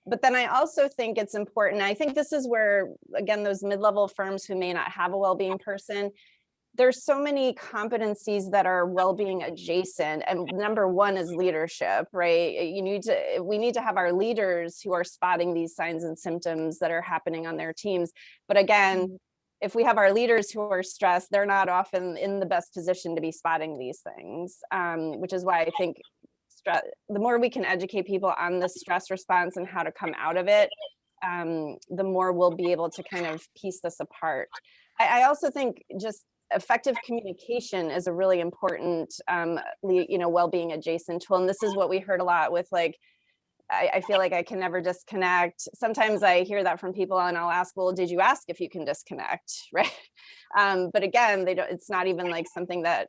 But then I also think it's important. I think this is where, again, those mid-level firms who may not have a well-being person, there's so many competencies that are well-being adjacent. And number one is leadership, right? We need to have our leaders who are spotting these signs and symptoms that are happening on their teams. But again, if we have our leaders who are stressed, they're not often in the best position to be spotting these things, which is why I think the more we can educate people on the stress response and how to come out of it, the more we'll be able to kind of piece this apart. I also think just effective communication is a really important, well-being adjacent tool. And this is what we heard a lot with, like, I feel like I can never disconnect. Sometimes I hear that from people and I'll ask, well, did you ask if you can disconnect, right? But again, it's not even like something that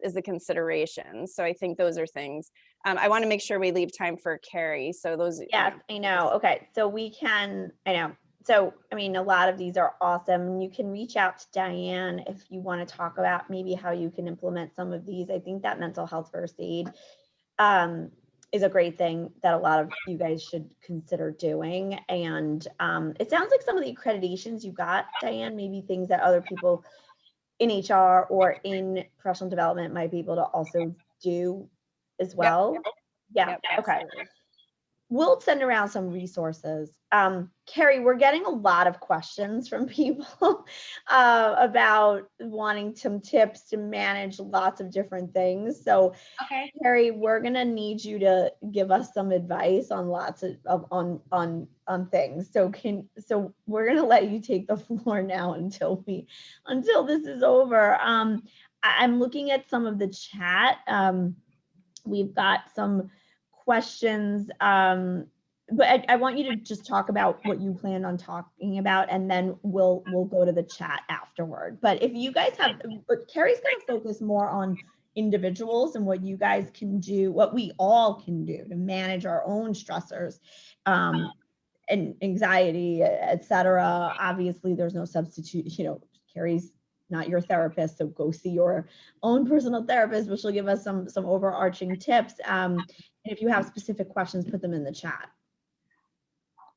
is a consideration. So I think those are things. I want to make sure we leave time for Carrie. So those. Yes, I know. Okay, so we can, I know. So, I mean, a lot of these are awesome. You can reach out to Diane if you want to talk about maybe how you can implement some of these. I think that mental health first aid is a great thing that a lot of you guys should consider doing. And it sounds like some of the accreditations you got, Diane, maybe things that other people in HR or in professional development might be able to also do as well. Yeah, Yep, okay. absolutely. We'll send around some resources. Carrie, we're getting a lot of questions from people about wanting some tips to manage lots of different things. So, Okay. Carrie, we're gonna need you to give us some advice on lots of on things. So we're gonna let you take the floor now until this is over. I'm looking at some of the chat. We've got some questions, but I want you to just talk about what you plan on talking about, and then we'll go to the chat afterward. But if you guys have, but Carrie's going to focus more on individuals and what you guys can do, what we all can do to manage our own stressors, and anxiety, etc. Obviously, there's no substitute. Carrie's not your therapist, so go see your own personal therapist, which will give us some overarching tips. And if you have specific questions, put them in the chat.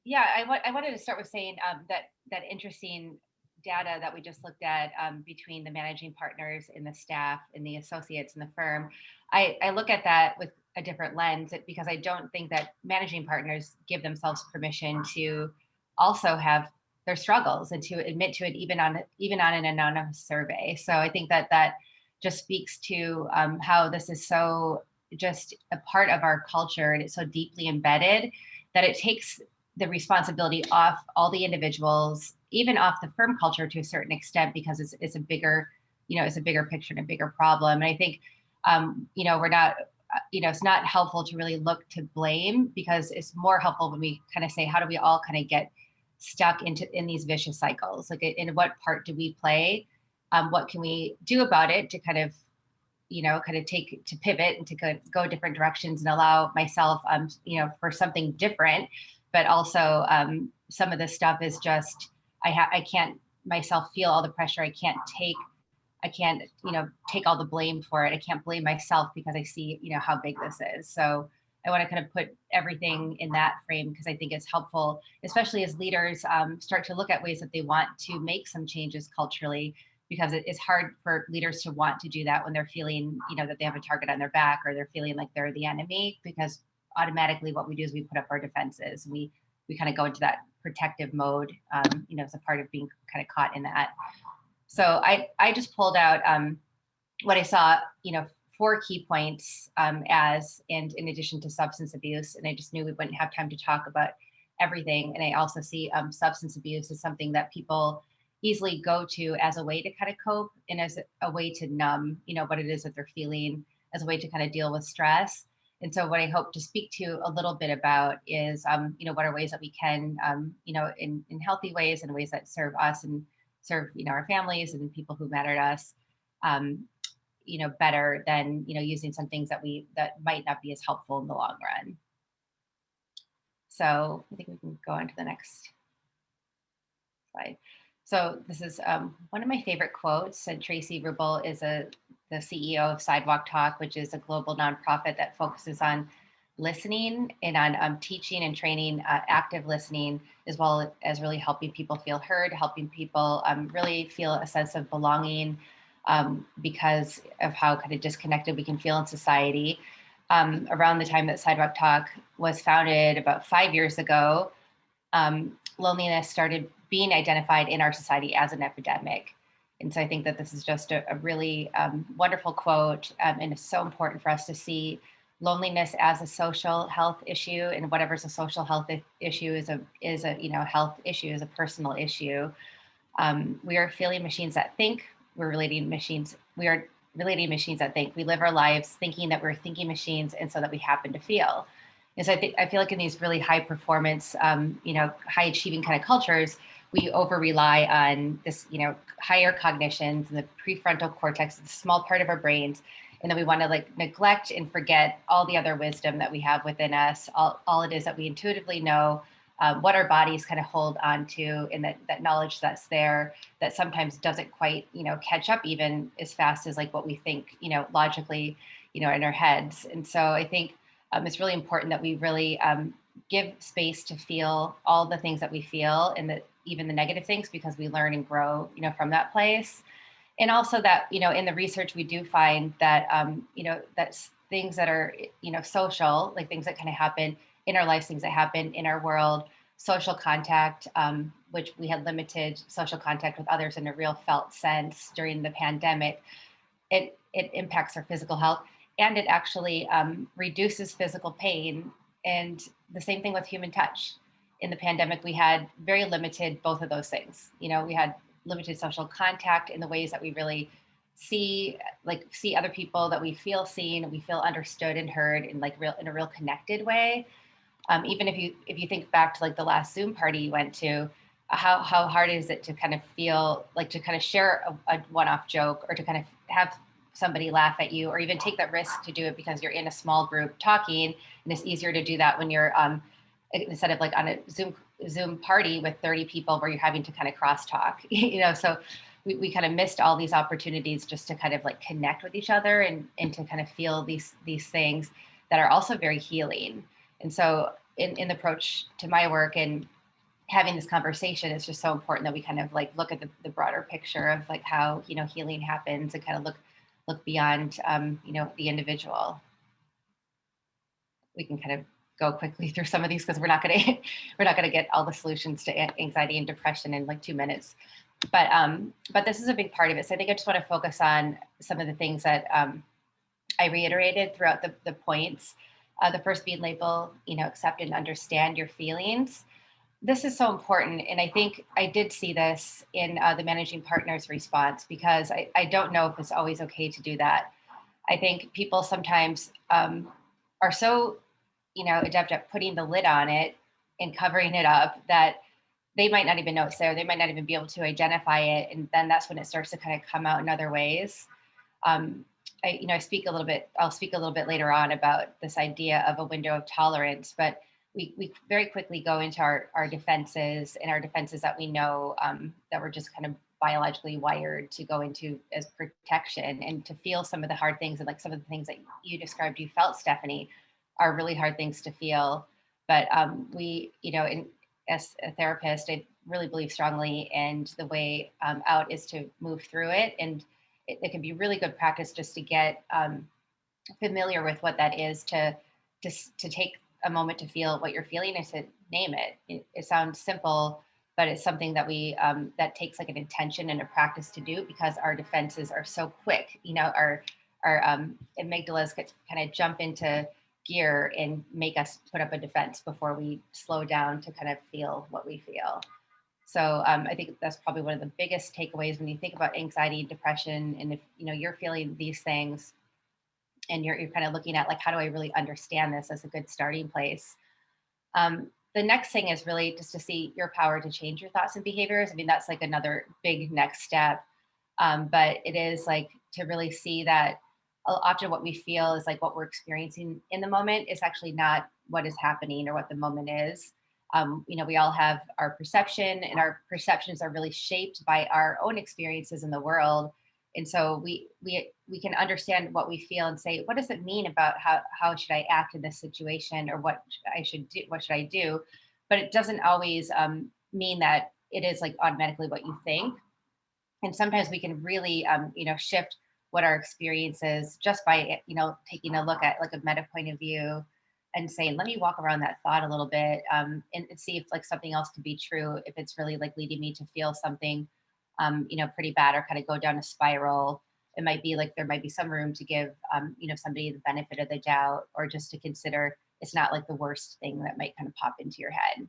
Yeah, I wanted to start with saying that interesting data that we just looked at between the managing partners and the staff and the associates in the firm. I look at that with a different lens because I don't think that managing partners give themselves permission to also have their struggles and to admit to it even on an anonymous survey. So I think that just speaks to how this is so just a part of our culture, and it's so deeply embedded that it takes the responsibility off all the individuals, even off the firm culture to a certain extent, because it's a bigger, it's a bigger picture and a bigger problem. And I think, we're not, it's not helpful to really look to blame, because it's more helpful when we kind of say, how do we all kind of get stuck in these vicious cycles? Like, in what part do we play? What can we do about it to kind of to pivot and to go different directions and allow myself, for something different. But also some of this stuff is just, I can't myself feel all the pressure. I can't take all the blame for it. I can't blame myself because I see, how big this is. So I want to kind of put everything in that frame, because I think it's helpful, especially as leaders start to look at ways that they want to make some changes culturally, because it's hard for leaders to want to do that when they're feeling, that they have a target on their back, or they're feeling like they're the enemy, because automatically what we do is we put up our defenses. We kind of go into that protective mode, as a part of being kind of caught in that. So I just pulled out what I saw, 4 key points and in addition to substance abuse, and I just knew we wouldn't have time to talk about everything. And I also see substance abuse as something that people easily go to as a way to kind of cope and as a way to numb, what it is that they're feeling, as a way to kind of deal with stress. And so what I hope to speak to a little bit about is, what are ways that we can, in healthy ways and ways that serve us and serve, our families and people who matter to us, better than, using some things that might not be as helpful in the long run. So I think we can go on to the next slide. So this is one of my favorite quotes, and Tracy Rubel is the CEO of Sidewalk Talk, which is a global nonprofit that focuses on listening and on teaching and training active listening, as well as really helping people feel heard, helping people really feel a sense of belonging because of how kind of disconnected we can feel in society. Around the time that Sidewalk Talk was founded about 5 years ago, loneliness started being identified in our society as an epidemic. And so I think that this is just a really wonderful quote, and it's so important for us to see loneliness as a social health issue, and whatever's a social health issue is a health issue, is a personal issue. We are feeling machines that think. We are relating machines that think. We live our lives thinking that we're thinking machines, and so that we happen to feel. And so I feel like in these really high performance, high achieving kind of cultures, we over rely on this, higher cognitions and the prefrontal cortex, the small part of our brains. and then we want to like neglect and forget all the other wisdom that we have within us, all it is that we intuitively know, what our bodies kind of hold on to, and that knowledge that's there that sometimes doesn't quite, catch up even as fast as like what we think, logically, in our heads. And so I think it's really important that we really give space to feel all the things that we feel, and that even the negative things, because we learn and grow, from that place. And also that, in the research, we do find that, that's things that are, social, like things that kind of happen in our lives, things that happen in our world, social contact, which we had limited social contact with others in a real felt sense during the pandemic. It impacts our physical health, and it actually reduces physical pain. And the same thing with human touch. In the pandemic, we had very limited both of those things. We had limited social contact in the ways that we really see other people, that we feel seen, we feel understood and heard in a real connected way. Even if you think back to like the last Zoom party you went to, how hard is it to kind of feel like to kind of share a one-off joke, or to kind of have somebody laugh at you, or even take that risk to do it because you're in a small group talking, and it's easier to do that when you're instead of like on a Zoom party with 30 people where you're having to kind of crosstalk, so we kind of missed all these opportunities just to kind of like connect with each other, and to kind of feel these things that are also very healing. And so in the approach to my work and having this conversation, it's just so important that we kind of like look at the broader picture of like how, healing happens, and kind of look beyond, the individual. We can kind of go quickly through some of these, because we're not going to get all the solutions to anxiety and depression in like 2 minutes. But this is a big part of it. So I think I just want to focus on some of the things that I reiterated throughout the points. The first being label, accept and understand your feelings. This is so important. And I think I did see this in the managing partner's response, because I don't know if it's always okay to do that. I think people sometimes are so, adept at putting the lid on it and covering it up, that they might not even know it's there. They might not even be able to identify it. And then that's when it starts to kind of come out in other ways. I'll speak a little bit later on about this idea of a window of tolerance, but we very quickly go into our defenses, and our defenses that we know that we're just kind of biologically wired to go into as protection, and to feel some of the hard things. And like some of the things that you described you felt, Stephanie, are really hard things to feel. But as a therapist, I really believe strongly, and the way out is to move through it. And it can be really good practice just to get familiar with what that is, to take a moment to feel what you're feeling, and to name it. It sounds simple, but it's something that we that takes like an intention and a practice to do, because our defenses are so quick. Our amygdalas could kind of jump into gear and make us put up a defense before we slow down to kind of feel what we feel. So I think that's probably one of the biggest takeaways when you think about anxiety and depression. And if you're feeling these things, and you're kind of looking at like, how do I really understand this, as a good starting place. The next thing is really just to see your power to change your thoughts and behaviors. I mean, that's like another big next step. But it is like to really see that often what we feel is like what we're experiencing in the moment is actually not what is happening or what the moment is. We all have our perception, and our perceptions are really shaped by our own experiences in the world. And so we can understand what we feel and say, what does it mean about how should I act in this situation, or what should I do? But it doesn't always mean that it is like automatically what you think. And sometimes we can really, shift what our experience is just by, taking a look at like a meta point of view, and saying, let me walk around that thought a little bit, and see if like something else could be true, if it's really like leading me to feel something, pretty bad, or kind of go down a spiral. It might be like there might be some room to give, somebody the benefit of the doubt, or just to consider it's not like the worst thing that might kind of pop into your head.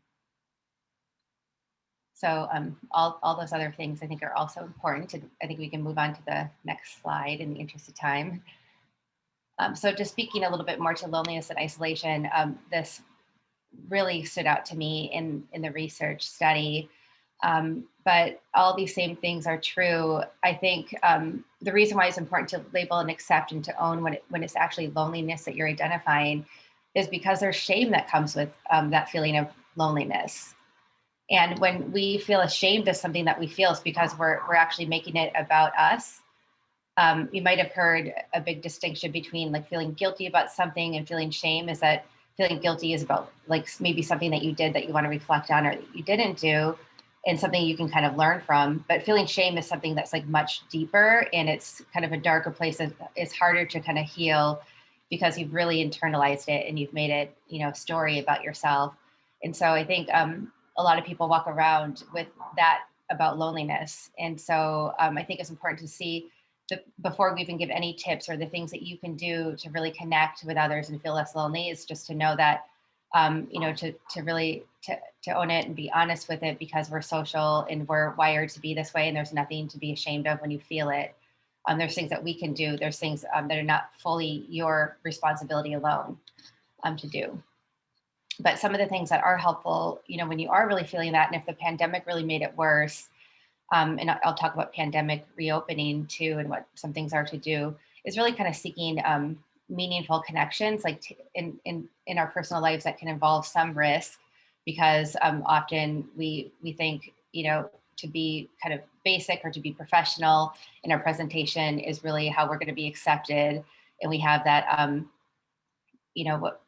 So all those other things I think are also important. And I think we can move on to the next slide in the interest of time. So just speaking a little bit more to loneliness and isolation, this really stood out to me in the research study. But all these same things are true. I think the reason why it's important to label and accept and to own when it's actually loneliness that you're identifying is because there's shame that comes with that feeling of loneliness. And when we feel ashamed of something that we feel, it's because we're actually making it about us. You might have heard a big distinction between like feeling guilty about something and feeling shame is that feeling guilty is about like maybe something that you did that you want to reflect on or that you didn't do and something you can kind of learn from. But feeling shame is something that's like much deeper and it's kind of a darker place. It's harder to kind of heal because you've really internalized it and you've made it, a story about yourself. And so I think a lot of people walk around with that about loneliness. And so I think it's important to see before we even give any tips or the things that you can do to really connect with others and feel less lonely is just to know that, to really own it and be honest with it because we're social and we're wired to be this way and there's nothing to be ashamed of when you feel it. There's things that we can do. There's things that are not fully your responsibility alone to do. But some of the things that are helpful, when you are really feeling that, and if the pandemic really made it worse, and I'll talk about pandemic reopening too, and what some things are to do, is really kind of seeking meaningful connections, like in our personal lives that can involve some risk, because often we think, to be kind of basic or to be professional in our presentation is really how we're going to be accepted, and we have that,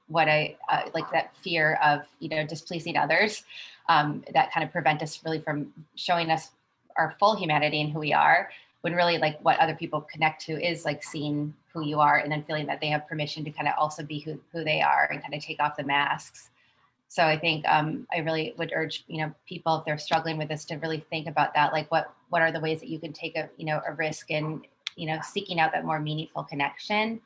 what I like that fear of, displeasing others, that kind of prevent us really from showing us our full humanity and who we are, when really like what other people connect to is like seeing who you are and then feeling that they have permission to kind of also be who they are and kind of take off the masks. So I think I really would urge, people if they're struggling with this to really think about that, like what are the ways that you can take a risk in, seeking out that more meaningful connection.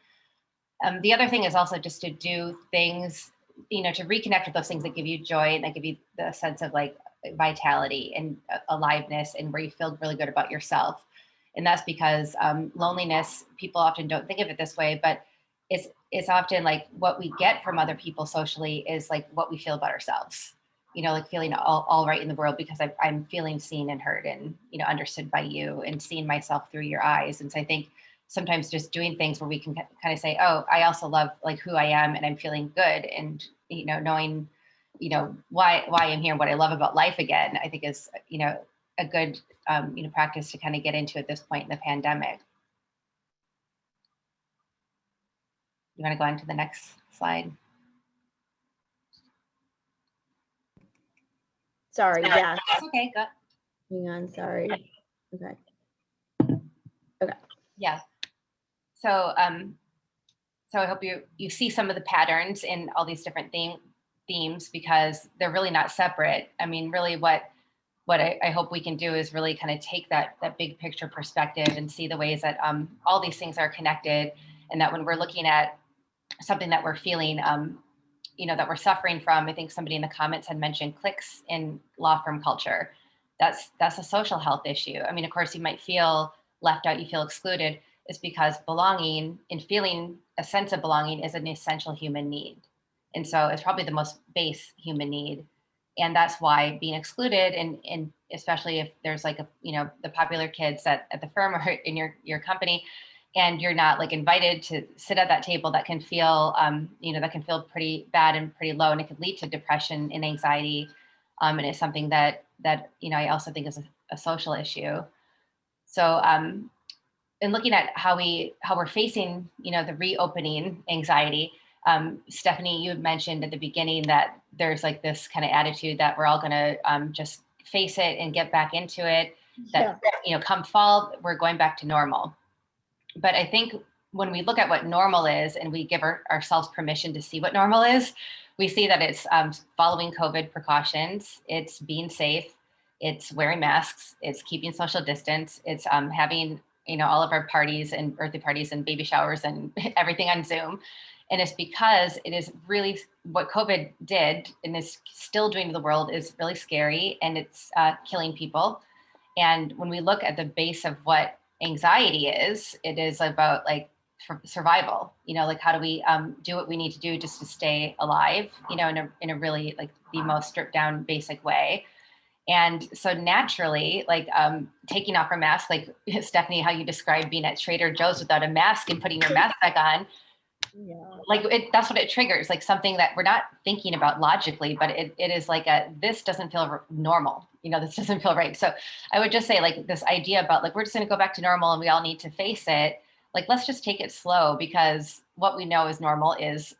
The other thing is also just to do things, to reconnect with those things that give you joy and that give you the sense of like vitality and aliveness and where you feel really good about yourself. And that's because loneliness, people often don't think of it this way, but it's often like what we get from other people socially is like what we feel about ourselves, like feeling all right in the world because I'm feeling seen and heard and, understood by you and seeing myself through your eyes. And so I think sometimes just doing things where we can kind of say, oh, I also love like who I am and I'm feeling good. And, knowing, why I'm here and what I love about life again, I think is, a good, practice to kind of get into at this point in the pandemic. You want to go on to the next slide? Sorry, yeah. Okay, good. Hang on, sorry. Okay. Yeah. So, so I hope you see some of the patterns in all these different themes because they're really not separate. I mean, really what I hope we can do is really kind of take that big picture perspective and see the ways that all these things are connected, and that when we're looking at something that we're feeling, that we're suffering from, I think somebody in the comments had mentioned cliques in law firm culture. That's a social health issue. I mean, of course, you might feel left out, you feel excluded. It's because belonging and feeling a sense of belonging is an essential human need. And so it's probably the most base human need. And that's why being excluded, and especially if there's like the popular kids at the firm or in your company, and you're not like invited to sit at that table, that can feel, that can feel pretty bad and pretty low, and it could lead to depression and anxiety. And it's something that I also think is a social issue. So, in looking at how we're facing, the reopening anxiety, Stephanie, you had mentioned at the beginning that there's like this kind of attitude that we're all going to just face it and get back into it. That come fall, we're going back to normal. But I think when we look at what normal is and we give ourselves permission to see what normal is, we see that it's following COVID precautions, it's being safe, it's wearing masks, it's keeping social distance, it's having all of our parties and birthday parties and baby showers and everything on Zoom. And it's because it is really what COVID did and is still doing to the world is really scary, and it's killing people. And when we look at the base of what anxiety is, it is about like survival, like how do we do what we need to do just to stay alive, in a really like the most stripped down basic way. And so naturally, like taking off our mask, like Stephanie, how you described being at Trader Joe's without a mask and putting your mask back on, like that's what it triggers, like something that we're not thinking about logically, but it is like this doesn't feel normal, this doesn't feel right. So I would just say, like, this idea about like, we're just going to go back to normal and we all need to face it. Like, let's just take it slow, because what we know is normal is,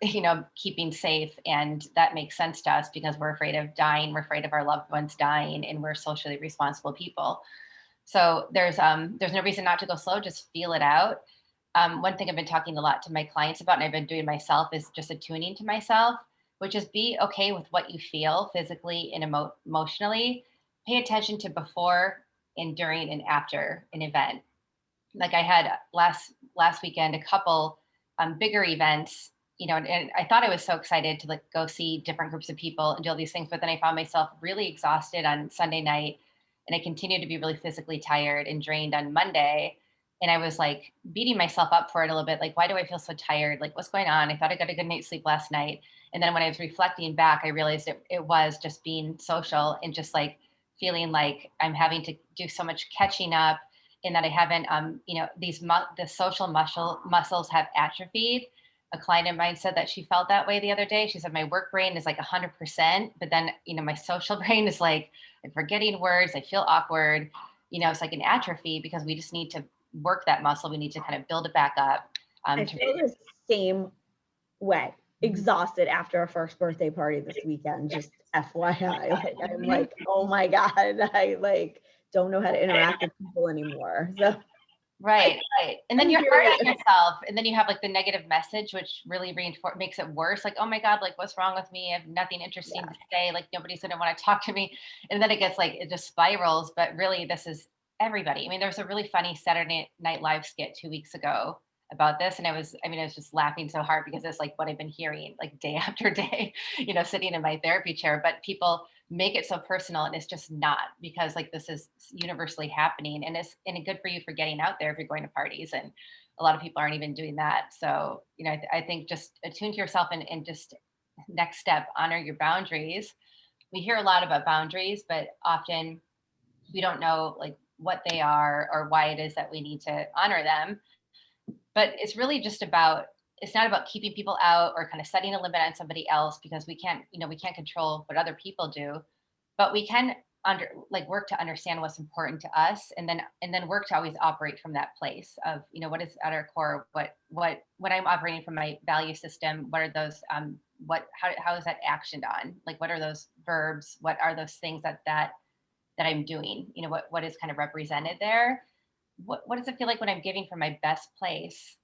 keeping safe. And that makes sense to us because we're afraid of dying. We're afraid of our loved ones dying, and we're socially responsible people. So there's no reason not to go slow, just feel it out. One thing I've been talking a lot to my clients about, and I've been doing myself, is just attuning to myself, which is be okay with what you feel physically and emotionally. Pay attention to before and during and after an event. Like I had last weekend, a couple bigger events, and I thought I was so excited to like go see different groups of people and do all these things. But then I found myself really exhausted on Sunday night, and I continued to be really physically tired and drained on Monday. And I was like beating myself up for it a little bit. Like, why do I feel so tired? Like, what's going on? I thought I got a good night's sleep last night. And then when I was reflecting back, I realized it was just being social and just like feeling like I'm having to do so much catching up, and that I haven't, the social muscles have atrophied. A client of mine said that she felt that way the other day. She said, my work brain is like 100%, but then, my social brain is like, I'm forgetting words. I feel awkward. It's like an atrophy, because we just need to work that muscle. We need to kind of build it back up. I feel the same way. Exhausted after our first birthday party this weekend, just FYI. Like, I'm like, oh my God, I like don't know how to interact with people anymore. So Right. And then you're hard on yourself, and then you have like the negative message, which really makes it worse. Like, oh my God, like what's wrong with me? I have nothing interesting to say. Like, nobody's going to want to talk to me. And then it gets like, it just spirals. But really, this is everybody. I mean, there was a really funny Saturday Night Live skit 2 weeks ago about this. And I was just laughing so hard, because it's like what I've been hearing like day after day, sitting in my therapy chair. But people make it so personal, and it's just not, because like this is universally happening, and it's good for you for getting out there if you're going to parties, and a lot of people aren't even doing that. So I think just attune to yourself, and just next step, honor your boundaries. We hear a lot about boundaries, but often we don't know like what they are or why it is that we need to honor them. But it's really just about, it's not about keeping people out or kind of setting a limit on somebody else, because we can't control what other people do, but we can work to understand what's important to us, and then work to always operate from that place of, what is at our core, what I'm operating from my value system. What are those, how is that actioned on? Like, what are those verbs? What are those things that I'm doing? What is kind of represented there? What does it feel like when I'm giving from my best place?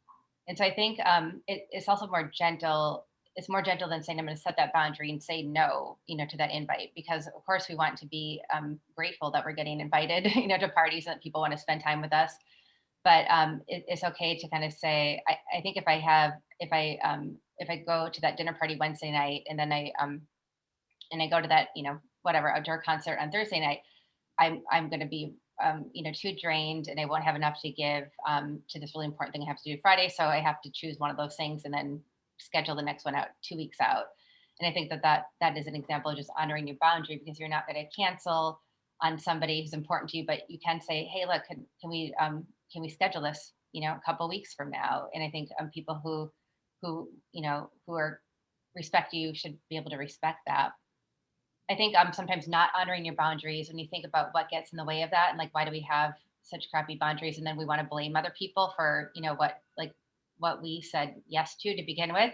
And so I think it's also more gentle. It's more gentle than saying I'm going to set that boundary and say no, to that invite, because of course we want to be grateful that we're getting invited, to parties and that people want to spend time with us. But it's okay to kind of say, I think if I go to that dinner party Wednesday night, and then I go to that, whatever outdoor concert on Thursday night, I'm going to be too drained, and I won't have enough to give to this really important thing I have to do Friday. So I have to choose one of those things and then schedule the next one out 2 weeks out. And I think that is an example of just honoring your boundary, because you're not going to cancel on somebody who's important to you, but you can say, hey, look, can we schedule this, a couple of weeks from now? And I think people who are respect you should be able to respect that. I think sometimes not honoring your boundaries, when you think about what gets in the way of that, and like, why do we have such crappy boundaries? And then we want to blame other people for, what we said yes to begin with,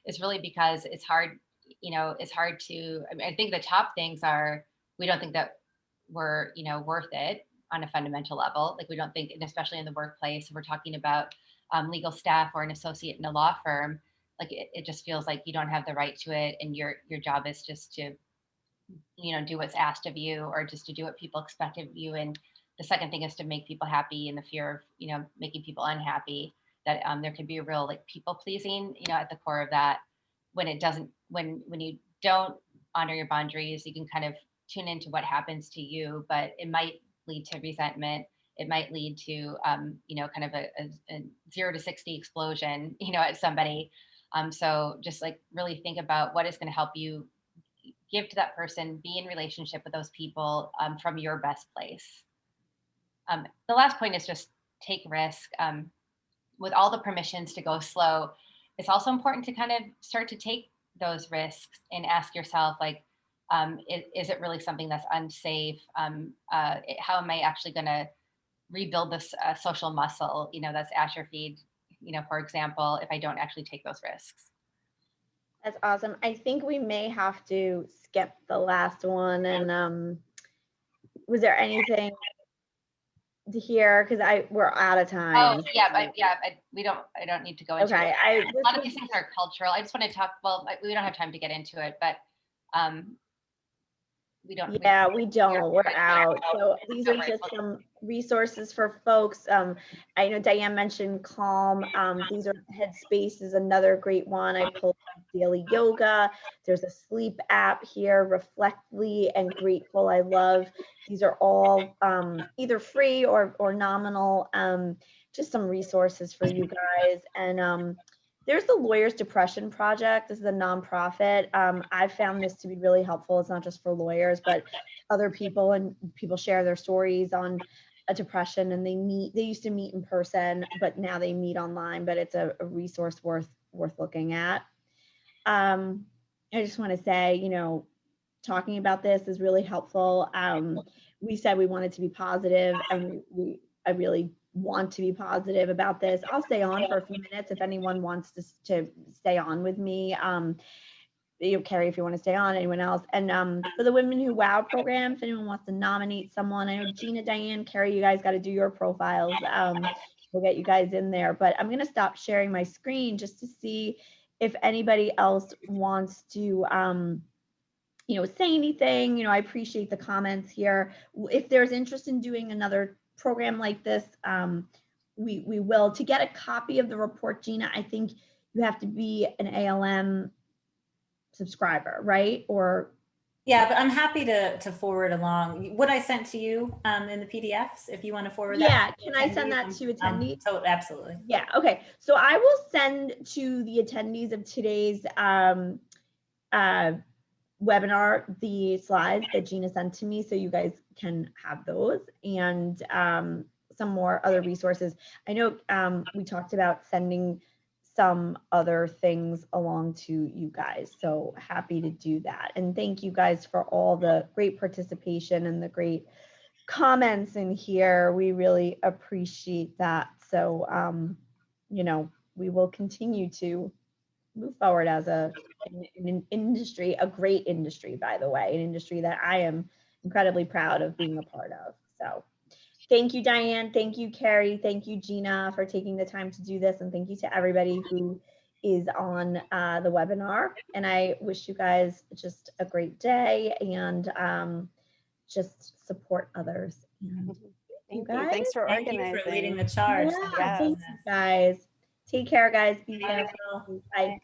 is really because it's hard, it's hard to, I think the top things are, we don't think that we're, worth it on a fundamental level. Like, we don't think, and especially in the workplace, if we're talking about legal staff or an associate in a law firm, like it just feels like you don't have the right to it. And your job is just to do what's asked of you, or just to do what people expect of you. And the second thing is to make people happy, and the fear of, making people unhappy, that there can be a real like people pleasing, at the core of that. When you don't honor your boundaries, you can kind of tune into what happens to you, but it might lead to resentment. It might lead to, kind of a 0 to 60 explosion, at somebody. So just like really think about what is going to help you give to that person, be in relationship with those people from your best place. The last point is just take risk. With all the permissions to go slow, it's also important to kind of start to take those risks and ask yourself, like, is it really something that's unsafe? How am I actually going to rebuild this social muscle, that's atrophied, for example, if I don't actually take those risks? That's awesome. I think we may have to skip the last one. And was there anything to hear? Because we're out of time. Oh yeah, I don't need to go into it. A lot of these things are cultural. I just want to talk. Well, we don't have time to get into it, but we don't. We're out. So these are just some resources for folks. I know Diane mentioned Calm. These are Headspace is another great one. I pulled daily yoga. There's a sleep app here, Reflectly and Grateful. I love. These are all either free or nominal. Just some resources for you guys. And there's the Lawyers Depression Project. This is a nonprofit. I've found this to be really helpful. It's not just for lawyers, but other people, and people share their stories on a depression, and they used to meet in person, but now they meet online, but it's a resource worth looking at. I just want to say, talking about this is really helpful. We said we wanted to be positive, and I really want to be positive about this. I'll stay on for a few minutes if anyone wants to stay on with me. Carrie, if you want to stay on, anyone else. And for the Women Who Wow program, if anyone wants to nominate someone, I know Gina, Diane, Carrie, you guys got to do your profiles. We'll get you guys in there, but I'm going to stop sharing my screen just to see if anybody else wants to say anything. I appreciate the comments here. If there's interest in doing another program like this, we will. To get a copy of the report, Gina, I think you have to be an ALM subscriber, right? Or yeah, but I'm happy to forward along what I sent to you in the PDFs. If you want to forward that. Yeah, can I send that to attendees? Absolutely. Yeah. Okay. So I will send to the attendees of today's webinar the slides that Gina sent to me, so you guys can have those, and some more other resources. I know we talked about sending some other things along to you guys, so happy to do that. And thank you guys for all the great participation and the great comments in here. We really appreciate that. So we will continue to move forward as an industry, a great industry, by the way, an industry that I am incredibly proud of being a part of. So thank you, Diane. Thank you, Carrie. Thank you, Gina, for taking the time to do this. And thank you to everybody who is on the webinar. And I wish you guys just a great day, and just support others. And Thank you. Thanks for organizing. Thank you for leading the charge. Yeah, thank you guys. Take care, guys. Be careful. Bye.